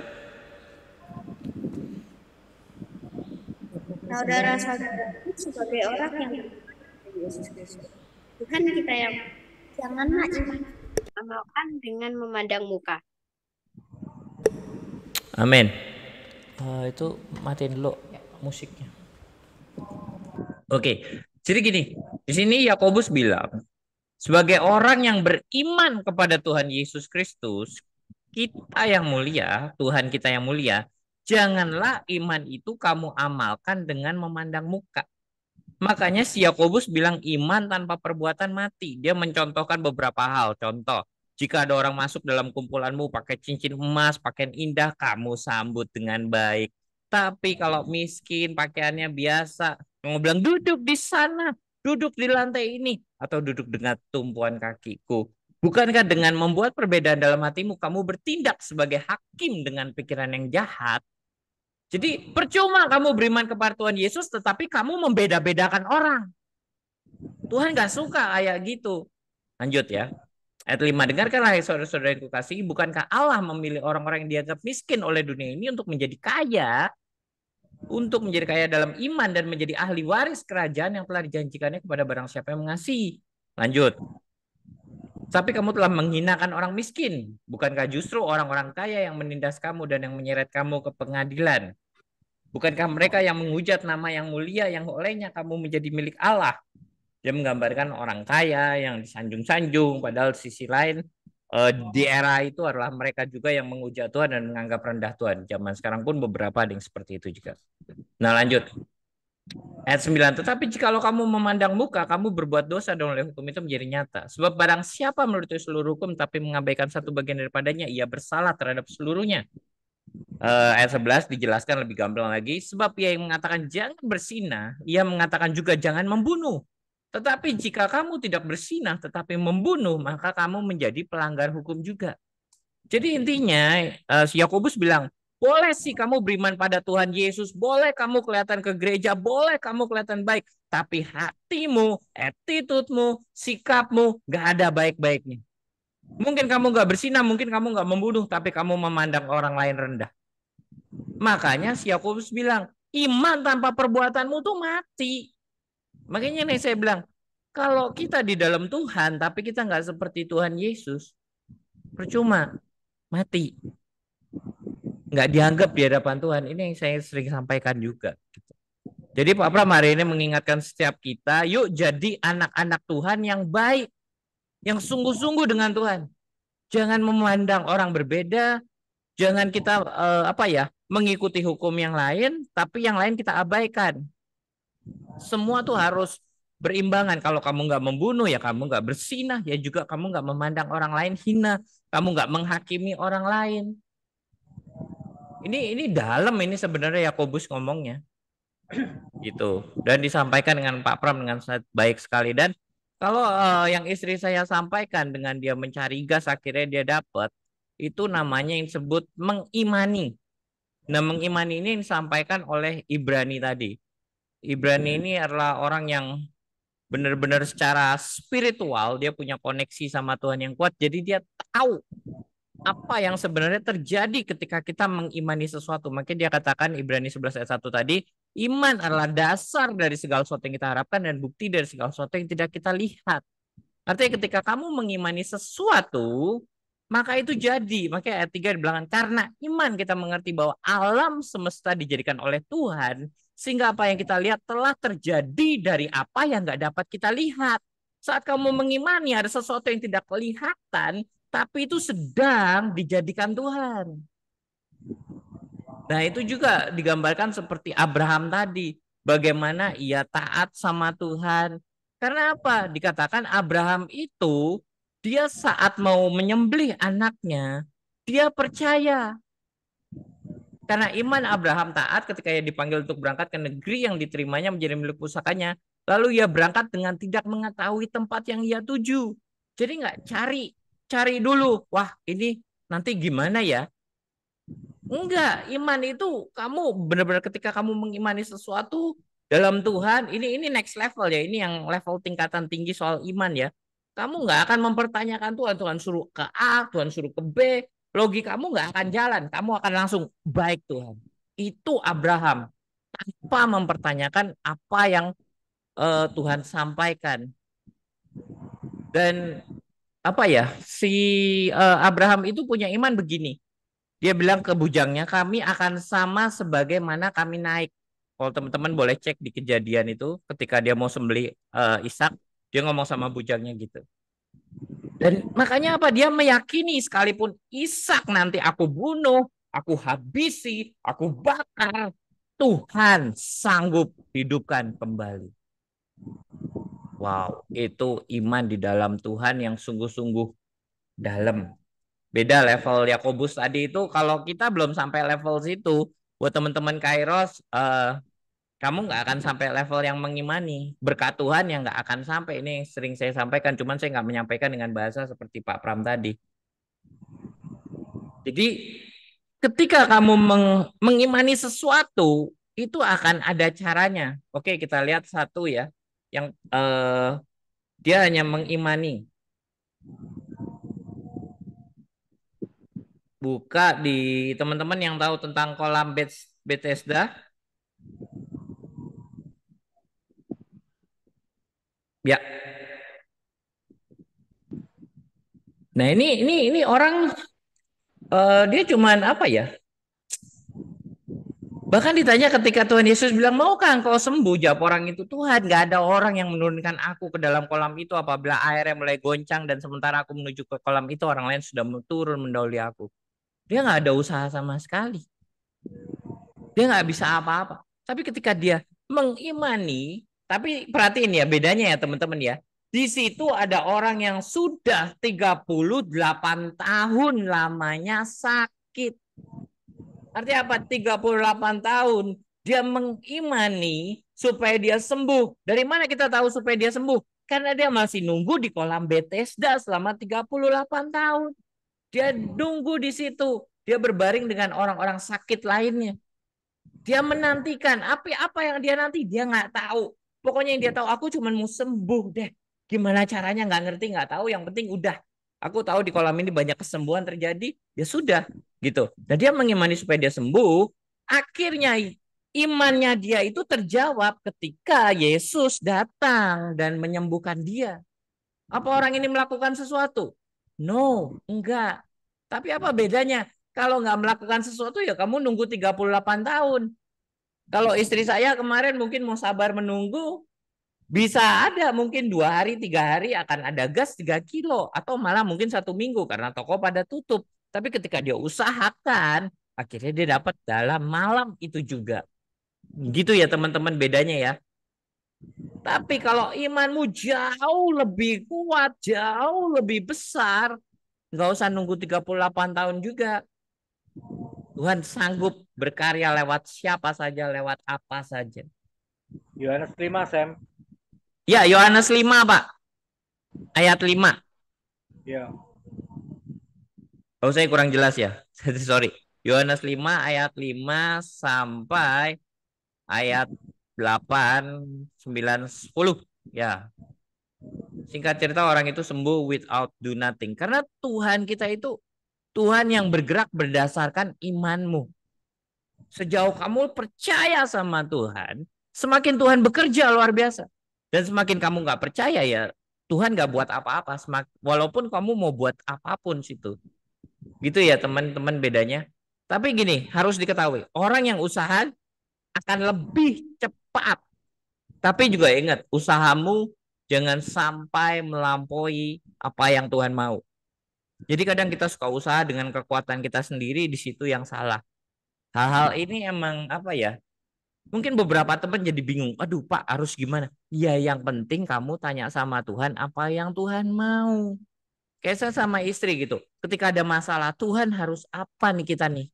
Saudara-saudaraku, sebagai orang yang Yesus Kristus, Tuhan kita yang janganlah iman amalkan dengan memandang muka. Amin. Itu matiin dulu musiknya. Oke, jadi gini, di sini Yakobus bilang, sebagai orang yang beriman kepada Tuhan Yesus Kristus, kita yang mulia, Tuhan kita yang mulia, Janganlah iman itu kamu amalkan dengan memandang muka. Makanya si Yakobus bilang iman tanpa perbuatan mati. Dia mencontohkan beberapa hal. Contoh, jika ada orang masuk dalam kumpulanmu pakai cincin emas, pakaian indah, kamu sambut dengan baik. Tapi kalau miskin, pakaiannya biasa, kamu bilang duduk di sana, duduk di lantai ini, atau duduk dengan tumpuan kakiku. Bukankah dengan membuat perbedaan dalam hatimu, kamu bertindak sebagai hakim dengan pikiran yang jahat? Jadi percuma kamu beriman kepada Tuhan Yesus, tetapi kamu membeda-bedakan orang. Tuhan gak suka kayak gitu. Lanjut ya. Ayat 5. Dengarkanlah saudara-saudara yang kukasihi, bukankah Allah memilih orang-orang yang dianggap miskin oleh dunia ini untuk menjadi kaya? Untuk menjadi kaya dalam iman dan menjadi ahli waris kerajaan yang telah dijanjikannya kepada barang siapa yang mengasihi. Lanjut. Tapi kamu telah menghinakan orang miskin. Bukankah justru orang-orang kaya yang menindas kamu dan yang menyeret kamu ke pengadilan? Bukankah mereka yang menghujat nama yang mulia yang olehnya kamu menjadi milik Allah? Dia menggambarkan orang kaya yang disanjung-sanjung, padahal sisi lain di era itu adalah mereka juga yang menghujat Tuhan dan menganggap rendah Tuhan. Zaman sekarang pun beberapa ada yang seperti itu juga. Nah lanjut. Ayat 9. Tetapi jikalau kamu memandang muka, kamu berbuat dosa dan oleh hukum itu menjadi nyata. Sebab barang siapa menuruti seluruh hukum tapi mengabaikan satu bagian daripadanya, ia bersalah terhadap seluruhnya. Ayat 11 dijelaskan lebih gamblang lagi. Sebab ia yang mengatakan jangan bersinah, ia mengatakan juga jangan membunuh. Tetapi jika kamu tidak bersinah tetapi membunuh, maka kamu menjadi pelanggar hukum juga. Jadi intinya si Yakobus bilang, boleh sih kamu beriman pada Tuhan Yesus, boleh kamu kelihatan ke gereja, boleh kamu kelihatan baik, tapi hatimu, attitude-mu, sikapmu gak ada baik-baiknya. Mungkin kamu gak bersinah, mungkin kamu gak membunuh, tapi kamu memandang orang lain rendah. Makanya si Yakobus bilang, iman tanpa perbuatanmu tuh mati. Makanya nih saya bilang, kalau kita di dalam Tuhan, tapi kita gak seperti Tuhan Yesus, percuma, mati. Nggak dianggap di hadapan Tuhan. Ini yang saya sering sampaikan juga. Jadi Pak Pram hari ini mengingatkan setiap kita, yuk jadi anak-anak Tuhan yang baik, yang sungguh-sungguh dengan Tuhan. Jangan memandang orang berbeda, jangan kita mengikuti hukum yang lain, tapi yang lain kita abaikan. Semua tuh harus berimbangan. Kalau kamu nggak membunuh, ya kamu nggak bersinah, ya juga kamu nggak memandang orang lain hina, kamu nggak menghakimi orang lain. Ini dalam ini sebenarnya Yakobus ngomongnya gitu, dan disampaikan dengan Pak Pram dengan sangat baik sekali. Dan kalau yang istri saya sampaikan dengan dia mencari gas akhirnya dia dapat, itu namanya yang disebut mengimani. Nah mengimani ini disampaikan oleh Ibrani tadi. Ibrani ini adalah orang yang benar-benar secara spiritual dia punya koneksi sama Tuhan yang kuat, jadi dia tahu apa yang sebenarnya terjadi ketika kita mengimani sesuatu. Makanya dia katakan Ibrani 11 ayat 1 tadi, iman adalah dasar dari segala sesuatu yang kita harapkan dan bukti dari segala sesuatu yang tidak kita lihat. Artinya ketika kamu mengimani sesuatu, maka itu jadi. Makanya ayat 3 di belakang, karena iman kita mengerti bahwa alam semesta dijadikan oleh Tuhan, sehingga apa yang kita lihat telah terjadi dari apa yang nggak dapat kita lihat. Saat kamu mengimani ada sesuatu yang tidak kelihatan, tapi itu sedang dijadikan Tuhan. Nah itu juga digambarkan seperti Abraham tadi. Bagaimana ia taat sama Tuhan. Karena apa? Dikatakan Abraham itu, dia saat mau menyembelih anaknya, dia percaya. Karena iman Abraham taat ketika ia dipanggil untuk berangkat ke negeri yang diterimanya menjadi milik pusakanya. Lalu ia berangkat dengan tidak mengetahui tempat yang ia tuju. Jadi nggak cari dulu, wah ini nanti gimana ya? Enggak, iman itu kamu benar-benar ketika kamu mengimani sesuatu dalam Tuhan, ini next level ya, ini yang level tingkatan tinggi soal iman ya. Kamu nggak akan mempertanyakan Tuhan suruh ke A, Tuhan suruh ke B, logikamu nggak akan jalan, kamu akan langsung baik Tuhan. Itu Abraham tanpa mempertanyakan apa yang Tuhan sampaikan. Dan si Abraham itu punya iman begini. Dia bilang ke bujangnya, kami akan sama sebagaimana kami naik. Kalau teman-teman boleh cek di Kejadian itu, ketika dia mau sembelih Ishak, dia ngomong sama bujangnya gitu. Dan makanya apa? Dia meyakini sekalipun Ishak nanti aku bunuh, aku habisi, aku bakar, Tuhan sanggup hidupkan kembali. Wow, itu iman di dalam Tuhan yang sungguh-sungguh dalam. Beda level Yakobus tadi itu, kalau kita belum sampai level situ, buat teman-teman Kairos, kamu nggak akan sampai level yang mengimani. Berkat Tuhan yang nggak akan sampai. Ini sering saya sampaikan, cuman saya nggak menyampaikan dengan bahasa seperti Pak Pram tadi. Jadi ketika kamu mengimani sesuatu, itu akan ada caranya. Oke, kita lihat satu ya, yang dia hanya mengimani. Buka di teman-teman yang tahu tentang kolam Bethesda. Ya. Nah, ini orang dia cuman apa ya? Bahkan ditanya ketika Tuhan Yesus bilang, maukah engkau sembuh? Jawab orang itu, Tuhan, gak ada orang yang menurunkan aku ke dalam kolam itu apabila airnya mulai goncang dan sementara aku menuju ke kolam itu orang lain sudah turun mendahului aku. Dia nggak ada usaha sama sekali. Dia nggak bisa apa-apa. Tapi ketika dia mengimani, tapi perhatiin ya bedanya ya teman-teman ya. Di situ ada orang yang sudah 38 tahun lamanya sakit. Artinya apa? 38 tahun. Dia mengimani supaya dia sembuh. Dari mana kita tahu supaya dia sembuh? Karena dia masih nunggu di kolam Bethesda selama 38 tahun. Dia nunggu di situ. Dia berbaring dengan orang-orang sakit lainnya. Dia menantikan. Apa yang dia nanti? Dia nggak tahu. Pokoknya yang dia tahu, aku cuma mau sembuh deh. Gimana caranya nggak ngerti, nggak tahu. Yang penting udah. Aku tahu di kolam ini banyak kesembuhan terjadi. Ya sudah gitu. Dan dia mengimani supaya dia sembuh. Akhirnya imannya dia itu terjawab ketika Yesus datang dan menyembuhkan dia. Apa orang ini melakukan sesuatu? No, enggak. Tapi apa bedanya? Kalau nggak melakukan sesuatu ya kamu nunggu 38 tahun. Kalau istri saya kemarin mungkin mau sabar menunggu, bisa ada mungkin 2 hari, 3 hari akan ada gas 3 kilo. Atau malah mungkin 1 minggu karena toko pada tutup. Tapi ketika dia usahakan, akhirnya dia dapat dalam malam itu juga. Gitu ya teman-teman bedanya ya. Tapi kalau imanmu jauh lebih kuat, jauh lebih besar, nggak usah nunggu 38 tahun juga. Tuhan sanggup berkarya lewat siapa saja, lewat apa saja. Yohanes 5, Sam. Ya, Yohanes 5, Pak. Ayat 5. Ya. Oh, saya kurang jelas ya. Sorry. Yohanes 5 ayat 5 sampai ayat 8, 9, 10. Ya. Singkat cerita orang itu sembuh without do nothing. Karena Tuhan kita itu Tuhan yang bergerak berdasarkan imanmu. Sejauh kamu percaya sama Tuhan, semakin Tuhan bekerja luar biasa. Dan semakin kamu nggak percaya ya, Tuhan nggak buat apa-apa. Walaupun kamu mau buat apapun situ. Gitu ya teman-teman bedanya. Tapi gini, harus diketahui. Orang yang usaha akan lebih cepat. Tapi juga ingat, usahamu jangan sampai melampaui apa yang Tuhan mau. Jadi kadang kita suka usaha dengan kekuatan kita sendiri, di situ yang salah. Hal-hal ini emang apa ya? Mungkin beberapa teman jadi bingung. Aduh Pak, harus gimana? Ya yang penting kamu tanya sama Tuhan apa yang Tuhan mau. Kayak saya sama istri gitu. Ketika ada masalah, Tuhan harus apa nih kita nih?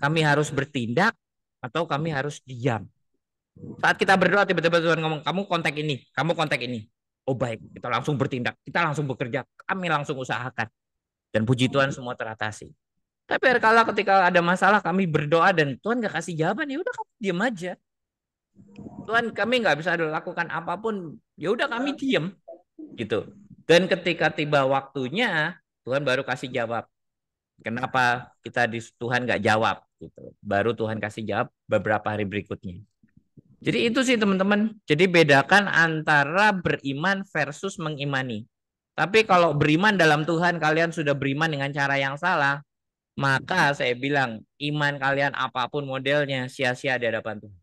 Kami harus bertindak atau kami harus diam? Saat kita berdoa tiba-tiba Tuhan ngomong, kamu kontak ini, kamu kontak ini. Oh baik, kita langsung bertindak, kita langsung bekerja, kami langsung usahakan. Dan puji Tuhan semua teratasi. Tapi kala ketika ada masalah kami berdoa dan Tuhan gak kasih jawaban, ya udah kamu diam aja. Tuhan kami nggak bisa lakukan apapun, ya udah kami diam gitu. Dan ketika tiba waktunya Tuhan baru kasih jawab. Kenapa kita di Tuhan nggak jawab gitu. Baru Tuhan kasih jawab beberapa hari berikutnya. Jadi itu sih teman-teman. Jadi bedakan antara beriman versus mengimani. Tapi kalau beriman dalam Tuhan kalian sudah beriman dengan cara yang salah, maka saya bilang iman kalian apapun modelnya sia-sia di hadapan Tuhan.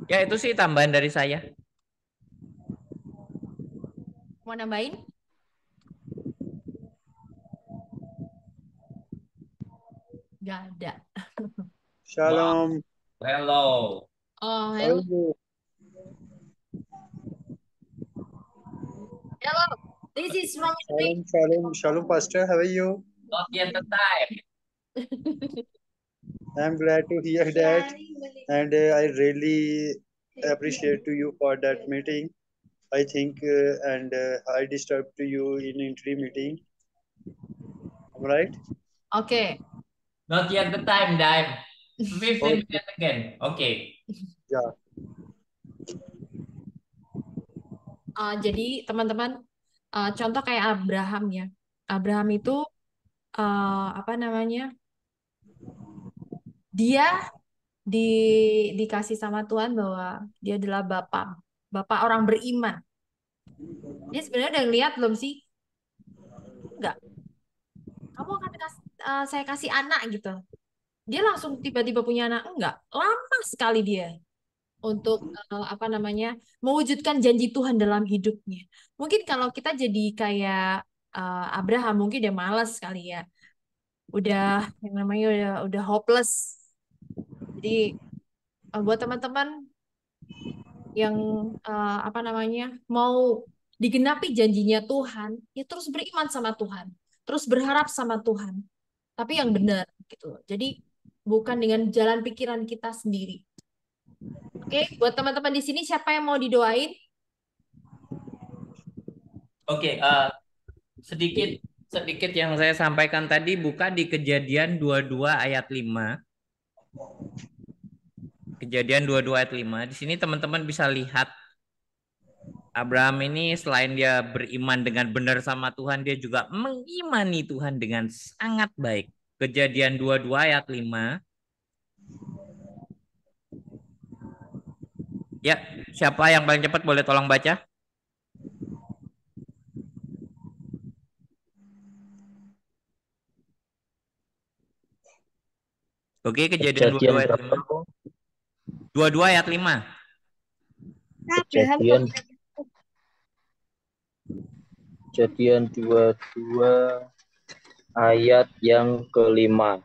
Ya itu sih tambahan dari saya. Mau nambahin? Nggak ada. Shalom. Hello. Oh, How hello. are you? Hello. This is from Shalom, shalom, shalom, Pastor. How are you? Not yet the time. I'm glad to hear that, and I really appreciate to you for that meeting. I think, and I disturbed to you in entry meeting. Am I right? Oke. Not yet the time, Dime. 15 Okay. minutes again. Okay. Yeah. Jadi teman-teman, contoh kayak Abraham ya. Abraham itu apa namanya? Dia dikasih sama Tuhan bahwa dia adalah bapak orang beriman. Dia sebenarnya udah ngeliat belum sih? Enggak. Kamu akan saya kasih anak gitu. Dia langsung tiba-tiba punya anak, enggak. Lama sekali dia untuk apa namanya? Mewujudkan janji Tuhan dalam hidupnya. Mungkin kalau kita jadi kayak Abraham, mungkin dia malas kali ya. Udah yang namanya udah hopeless. Jadi buat teman-teman yang apa namanya mau digenapi janjinya Tuhan, ya terus beriman sama Tuhan, terus berharap sama Tuhan, tapi yang benar gitu. Jadi bukan dengan jalan pikiran kita sendiri. Oke, buat teman-teman di sini siapa yang mau didoain? Oke, sedikit yang saya sampaikan tadi buka di Kejadian 22 ayat 5. Kejadian 22 ayat 5. Di sini teman-teman bisa lihat Abraham ini selain dia beriman dengan benar sama Tuhan, dia juga mengimani Tuhan dengan sangat baik. Kejadian 22 ayat 5. Ya, siapa yang paling cepat boleh tolong baca? Oke, Kejadian 22 ayat 5. 22 ayat 5. Kejadian 22 ayat yang kelima.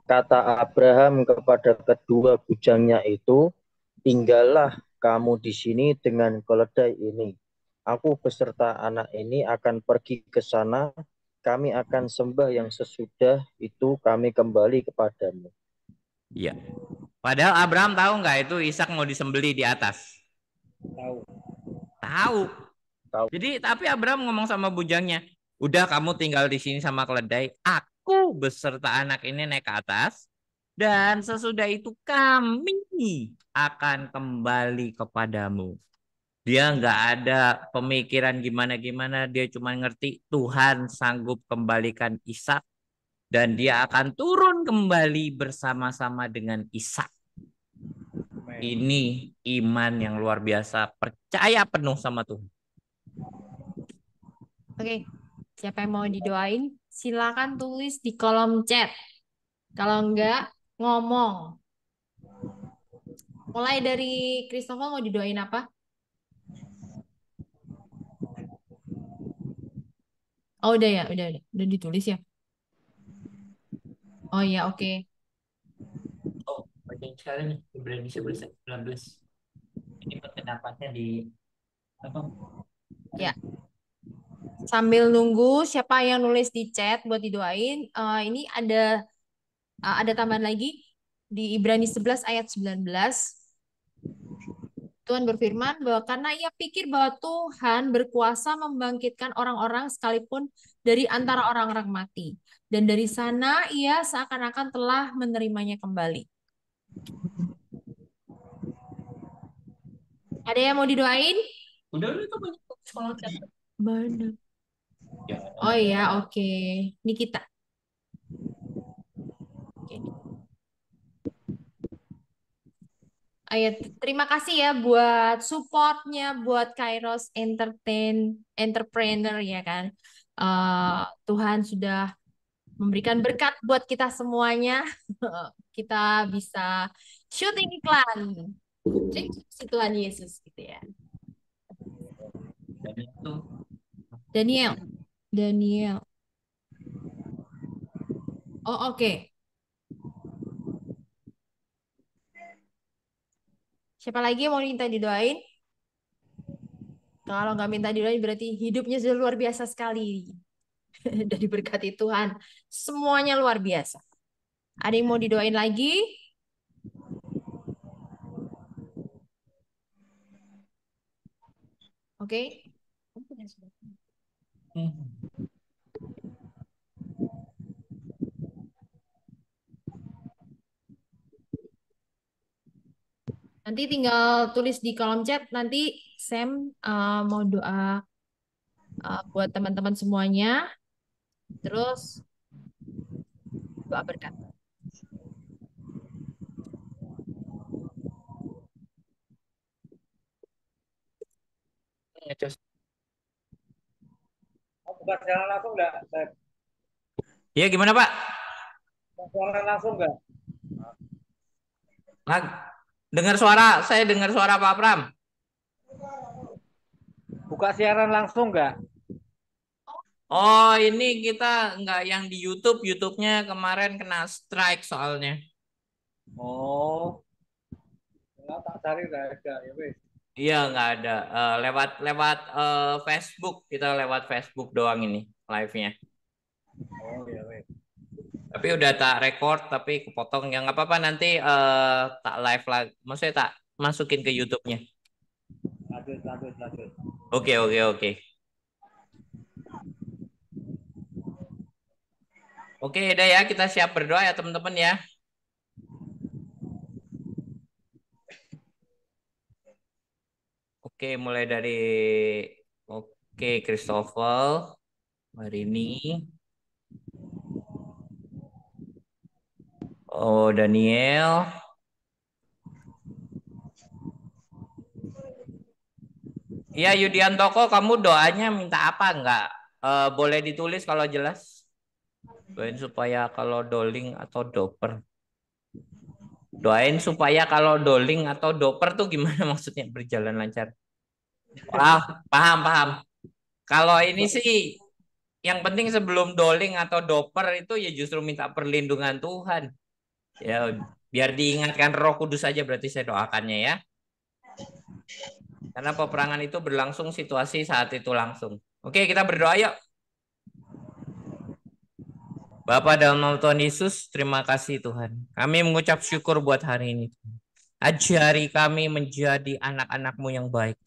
Kata Abraham kepada kedua bujangnya itu, tinggallah kamu di sini dengan keledai ini. Aku beserta anak ini akan pergi ke sana. Kami akan sembah yang sesudah itu kami kembali kepadamu. Iya. Padahal Abraham tahu nggak itu Ishak mau disembelih di atas? Tahu. Jadi tapi Abraham ngomong sama bujangnya, udah kamu tinggal di sini sama keledai, aku beserta anak ini naik ke atas, dan sesudah itu kami akan kembali kepadamu. Dia nggak ada pemikiran gimana-gimana, dia cuma ngerti Tuhan sanggup kembalikan Ishak dan dia akan turun kembali bersama-sama dengan Ishak. Ini iman yang luar biasa, percaya penuh sama Tuhan. Oke, siapa yang mau didoain? Silakan tulis di kolom chat. Kalau enggak, ngomong. Mulai dari Christopher mau didoain apa? Oh, udah ya, udah ditulis ya. Oh ya, oke. Oh, penting sekali nih, Ibrani 11:19. Ini pendapatnya di apa? Ya. Sambil nunggu siapa yang nulis di chat buat didoain, ini ada tambahan lagi di Ibrani 11 ayat 19. Tuhan berfirman bahwa karena ia pikir bahwa Tuhan berkuasa membangkitkan orang-orang sekalipun dari antara orang-orang mati. Dan dari sana ia seakan-akan telah menerimanya kembali. Ada yang mau didoain? Udah itu banyak sekolah chat. Mana? Ya. Oh ya, oke. Nikita. Terima kasih ya buat supportnya buat Kairos Entrepreneur ya kan. Tuhan sudah memberikan berkat buat kita semuanya. Kita bisa syuting iklan. Si Tuhan Yesus gitu ya. Daniel. Oh oke. Siapa lagi yang mau minta didoain? Kalau nggak minta didoain berarti hidupnya sudah luar biasa sekali. Dan diberkati Tuhan. Semuanya luar biasa. Ada yang mau didoain lagi? Oke. Nanti tinggal tulis di kolom chat. Nanti Sam mau doa buat teman-teman semuanya. Terus doa berkat. Oh, buka siaran langsung nggak? Iya gimana Pak? Buka siaran langsung nggak? Dengar suara, saya dengar suara Pak Pram. Buka siaran langsung nggak? Oh ini kita nggak yang di YouTube, YouTube-nya kemarin kena strike soalnya. Oh, nggak tak cari nggak ada ya wes. Iya nggak ada. Lewat Facebook, kita lewat Facebook doang ini live-nya. Oh ya wes. Tapi udah tak record, tapi kepotong. Ya nggak apa-apa nanti tak live lagi. Maksudnya tak masukin ke YouTube-nya. Lanjut. Oke. Oke, udah ya kita siap berdoa ya teman-teman ya. Oke, mulai dari Christopher, Marini, Daniel, iya Yudiantoko, kamu doanya minta apa enggak? Boleh ditulis kalau jelas. Doain supaya kalau doling atau doper. Doain supaya kalau doling atau doper tuh gimana maksudnya berjalan lancar. Paham. Kalau ini sih yang penting sebelum doling atau doper itu ya justru minta perlindungan Tuhan. Ya biar diingatkan Roh Kudus saja berarti saya doakannya ya. Karena peperangan itu berlangsung situasi saat itu langsung. Oke, kita berdoa yuk. Bapa dalam nama Tuhan Yesus, terima kasih Tuhan. Kami mengucap syukur buat hari ini. Ajari kami menjadi anak-anak-Mu yang baik.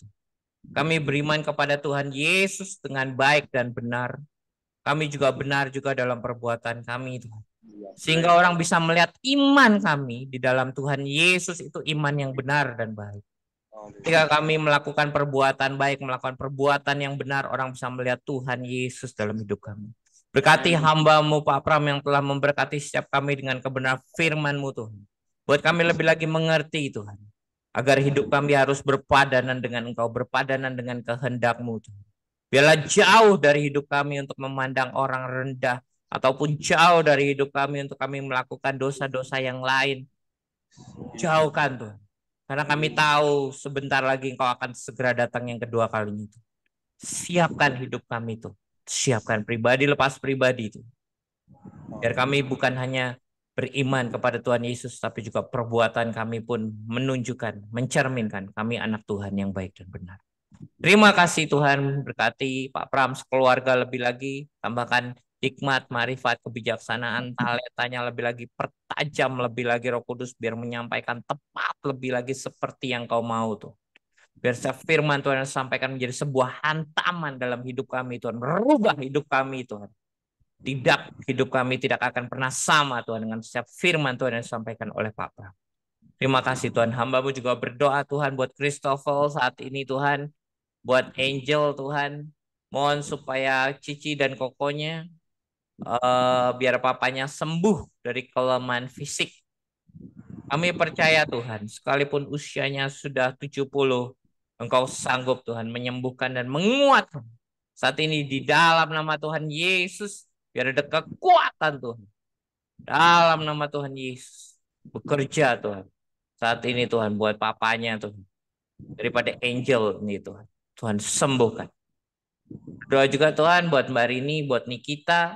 Kami beriman kepada Tuhan Yesus dengan baik dan benar. Kami juga benar juga dalam perbuatan kami Tuhan. Sehingga orang bisa melihat iman kami di dalam Tuhan Yesus itu iman yang benar dan baik. Ketika kami melakukan perbuatan baik, melakukan perbuatan yang benar, orang bisa melihat Tuhan Yesus dalam hidup kami. Berkati hamba-Mu Pak Pram yang telah memberkati setiap kami dengan kebenaran firman-Mu Tuhan. Buat kami lebih lagi mengerti Tuhan. Agar hidup kami harus berpadanan dengan Engkau, berpadanan dengan kehendak-Mu Tuhan. Biarlah jauh dari hidup kami untuk memandang orang rendah, ataupun jauh dari hidup kami untuk kami melakukan dosa-dosa yang lain. Jauhkan Tuhan. Karena kami tahu sebentar lagi Engkau akan segera datang yang kedua kalinya itu. Siapkan hidup kami itu. Siapkan pribadi lepas pribadi itu. Biar kami bukan hanya beriman kepada Tuhan Yesus, tapi juga perbuatan kami pun menunjukkan, mencerminkan kami anak Tuhan yang baik dan benar. Terima kasih Tuhan, berkati Pak Pram sekeluarga lebih lagi, tambahkan hikmat, marifat, kebijaksanaan, talentanya lebih lagi pertajam, lebih lagi Roh Kudus biar menyampaikan tepat lebih lagi seperti yang Kau mau tuh. Biar firman Tuhan yang disampaikan menjadi sebuah hantaman dalam hidup kami Tuhan, merubah hidup kami Tuhan. Tidak, hidup kami tidak akan pernah sama Tuhan dengan setiap firman Tuhan yang disampaikan oleh Pak Pram. Terima kasih Tuhan, hamba-Mu juga berdoa Tuhan buat Christopher saat ini Tuhan, buat Angel Tuhan, mohon supaya Cici dan Kokonya biar papanya sembuh dari kelemahan fisik. Kami percaya Tuhan, sekalipun usianya sudah 70, Engkau sanggup Tuhan menyembuhkan dan menguatkan. Saat ini di dalam nama Tuhan Yesus, biar ada kekuatan Tuhan. Dalam nama Tuhan Yesus, bekerja Tuhan. Saat ini Tuhan buat papanya Tuhan. Daripada Angel ini Tuhan. Tuhan sembuhkan. Doa juga Tuhan buat Mbak Rini, buat Nikita.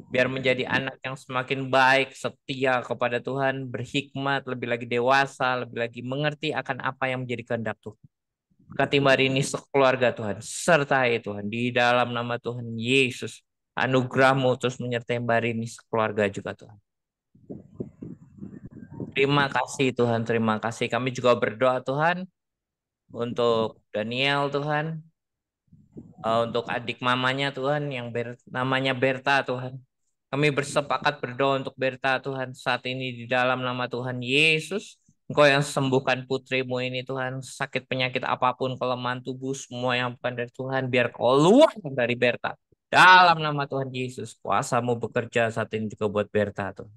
Biar menjadi anak yang semakin baik, setia kepada Tuhan, berhikmat, lebih lagi dewasa, lebih lagi mengerti akan apa yang menjadi kehendak Tuhan. Berkati Mbak Rini sekeluarga Tuhan, sertai Tuhan di dalam nama Tuhan Yesus. Anugerah-Mu terus menyertai Mbak Rini sekeluarga juga Tuhan. Terima kasih Tuhan, terima kasih. Kami juga berdoa Tuhan untuk Daniel Tuhan, untuk adik mamanya Tuhan yang namanya Berta Tuhan. Kami bersepakat berdoa untuk Berta Tuhan saat ini di dalam nama Tuhan Yesus. Engkau yang sembuhkan putrimu ini Tuhan, sakit penyakit apapun, kelemahan tubuh, semua yang bukan dari Tuhan, biar keluar dari Berta. Dalam nama Tuhan Yesus, kuasa-Mu bekerja saat ini juga buat Berta Tuhan.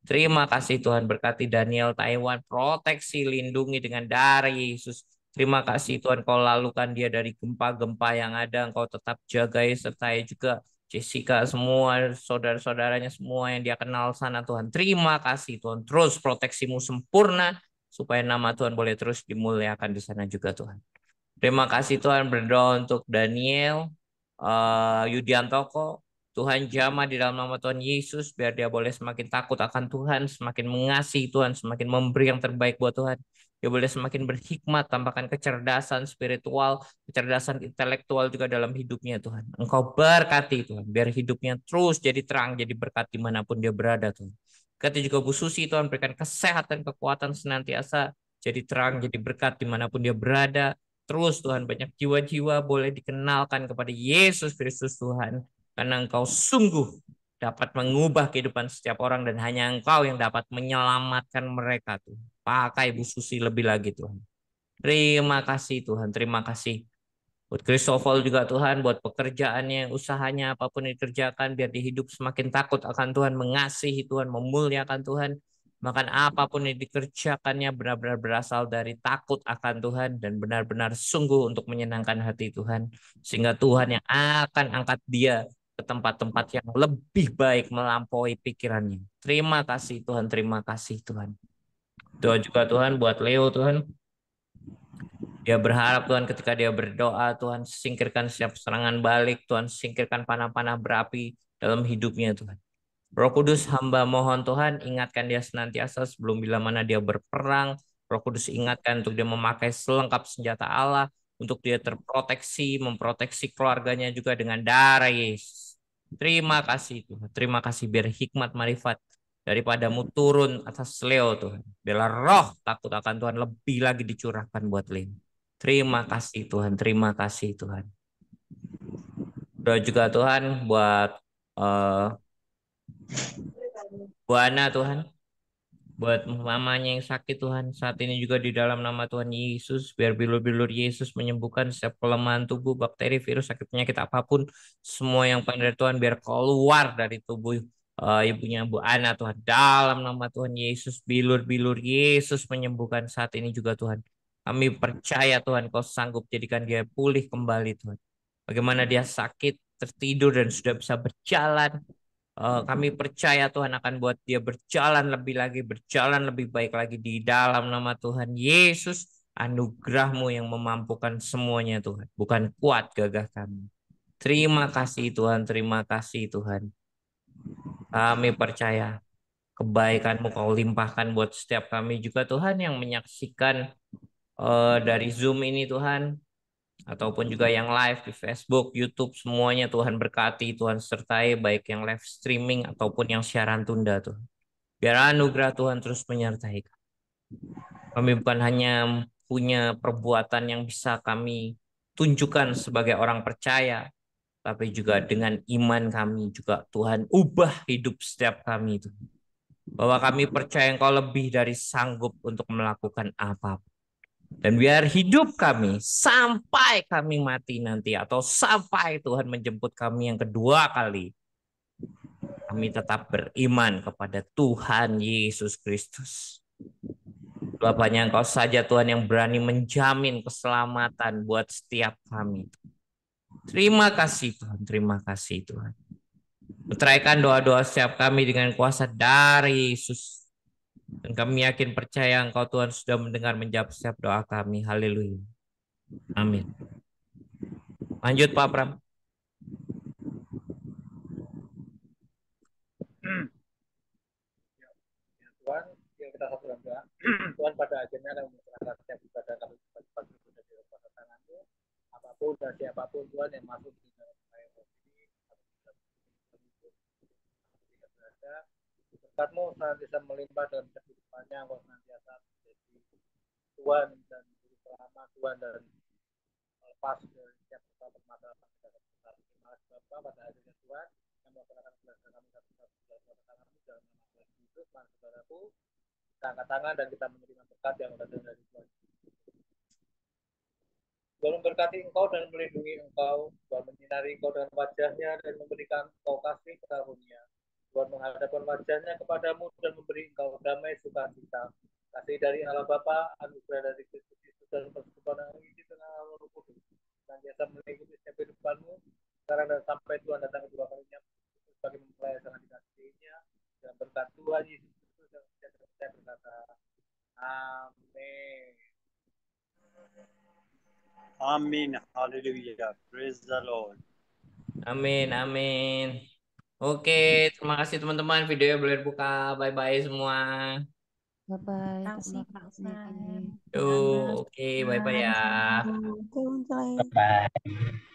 Terima kasih Tuhan, berkati Daniel Taiwan, proteksi, lindungi dengan darah Yesus. Terima kasih Tuhan, Kau lalukan dia dari gempa-gempa yang ada, Engkau tetap jagai sertai juga Jessica, semua saudara-saudaranya, semua yang dia kenal sana Tuhan. Terima kasih Tuhan, terus proteksi-Mu sempurna, supaya nama Tuhan boleh terus dimuliakan di sana juga Tuhan. Terima kasih Tuhan, berdoa untuk Daniel, Yudiantoko, Tuhan jamah di dalam nama Tuhan Yesus, biar dia boleh semakin takut akan Tuhan, semakin mengasihi Tuhan, semakin memberi yang terbaik buat Tuhan. Dia boleh semakin berhikmat, tambahkan kecerdasan spiritual, kecerdasan intelektual juga dalam hidupnya Tuhan. Engkau berkati Tuhan, biar hidupnya terus jadi terang, jadi berkat dimanapun dia berada Tuhan. Berkati juga Bu Susi Tuhan, berikan kesehatan, kekuatan senantiasa, jadi terang, jadi berkat dimanapun dia berada. Terus Tuhan, banyak jiwa-jiwa boleh dikenalkan kepada Yesus Kristus Tuhan. Karena Engkau sungguh dapat mengubah kehidupan setiap orang dan hanya Engkau yang dapat menyelamatkan mereka Tuhan. Pakai Bu Susi lebih lagi Tuhan. Terima kasih Tuhan, terima kasih. Buat Christopher juga Tuhan, buat pekerjaannya, usahanya, apapun yang dikerjakan, biar dia hidup semakin takut akan Tuhan, mengasihi Tuhan, memuliakan Tuhan. Bahkan apapun yang dikerjakannya benar-benar berasal dari takut akan Tuhan dan benar-benar sungguh untuk menyenangkan hati Tuhan. Sehingga Tuhan yang akan angkat dia ke tempat-tempat yang lebih baik melampaui pikirannya. Terima kasih Tuhan, terima kasih Tuhan. Doa juga Tuhan buat Leo Tuhan. Dia berharap Tuhan ketika dia berdoa, Tuhan singkirkan setiap serangan balik, Tuhan singkirkan panah-panah berapi dalam hidupnya Tuhan. Roh Kudus hamba mohon Tuhan, ingatkan dia senantiasa sebelum bila mana dia berperang. Roh Kudus ingatkan untuk dia memakai selengkap senjata Allah, untuk dia terproteksi, memproteksi keluarganya juga dengan darah Yesus. Terima kasih Tuhan, terima kasih biar hikmat marifat daripadamu turun atas Leo Tuhan. Biarlah roh takut akan Tuhan lebih lagi dicurahkan buat Leo. Terima kasih Tuhan, terima kasih Tuhan. Doa juga Tuhan buat Bu Ana Tuhan, buat mamanya yang sakit Tuhan, saat ini juga di dalam nama Tuhan Yesus, biar bilur-bilur Yesus menyembuhkan setiap kelemahan tubuh, bakteri, virus, sakit penyakit apapun, semua yang pandai Tuhan biar keluar dari tubuh ibunya Bu Ana Tuhan, dalam nama Tuhan Yesus, bilur-bilur Yesus menyembuhkan saat ini juga Tuhan. Kami percaya Tuhan Kau sanggup jadikan dia pulih kembali Tuhan. Bagaimana dia sakit, tertidur dan sudah bisa berjalan. Kami percaya Tuhan akan buat dia berjalan lebih lagi, berjalan lebih baik lagi di dalam nama Tuhan Yesus. Anugerah-Mu yang memampukan semuanya Tuhan. Bukan kuat gagah kami. Terima kasih Tuhan, terima kasih Tuhan. Kami percaya kebaikan-Mu Kau limpahkan buat setiap kami juga Tuhan yang menyaksikan dari Zoom ini Tuhan, ataupun juga yang live di Facebook, YouTube, semuanya Tuhan berkati, Tuhan sertai, baik yang live streaming ataupun yang siaran tunda Tuhan. Biar anugerah Tuhan terus menyertai kami. Kami bukan hanya punya perbuatan yang bisa kami tunjukkan sebagai orang percaya, tapi juga dengan iman kami juga Tuhan ubah hidup setiap kami Tuhan. Bahwa kami percaya Engkau lebih dari sanggup untuk melakukan apapun. Dan biar hidup kami sampai kami mati nanti atau sampai Tuhan menjemput kami yang kedua kali, kami tetap beriman kepada Tuhan Yesus Kristus. Bapaknya Engkau saja Tuhan yang berani menjamin keselamatan buat setiap kami. Terima kasih Tuhan, terima kasih Tuhan. Meteraikan doa-doa setiap kami dengan kuasa dari Yesus. Dan kami yakin percaya Engkau Tuhan sudah mendengar menjawab setiap doa kami. Haleluya. Amin. Lanjut Pak Pram. apapun dan siapapun Tuhan yang masuk di dalam kehidupan ini, berada, berkat-Mu senantiasa melimpah dalam kehidupannya, Engkau senantiasa menjadi Tuhan dan Juru Selamat, Tuhan dan lepas dari setiap permasalahan kita. Terima kasih Bapa, pada akhirnya Tuhan yang melaksanakan kebenaran kami satu-satu dalam tangan-Mu dalam nama Tuhan Yesus, mari saudaraku kita angkat tangan dan kita menerima berkat yang datang dari Tuhan. Tuhan memberkati engkau dan melindungi engkau, Tuhan menyinari engkau dengan wajahnya dan memberikan engkau kasih karunia. Tuhan menghadapkan wajahnya kepadamu dan memberi engkau damai sukacita. Kasih dari Allah Bapa, anugerah dari Kristus Yesus dan persekutuan yang isi dengan Roh Kudus. Senantiasa mengikuti setiap kehidupanmu sekarang dan sampai Tuhan datang kedua kalinya sebagai mempelai sangat dikasihinya dan berkat Tuhan Yesus Kristus yang saya berkata, Amin. Amin. Hallelujah. Praise the Lord. Amin, amin. Oke, terima kasih teman-teman. Videonya boleh buka. Bye-bye semua. Bye-bye. Kasih Terima Pak kasih. Sam. Yuk, oke, bye-bye ya. Oke, Uncle. Bye.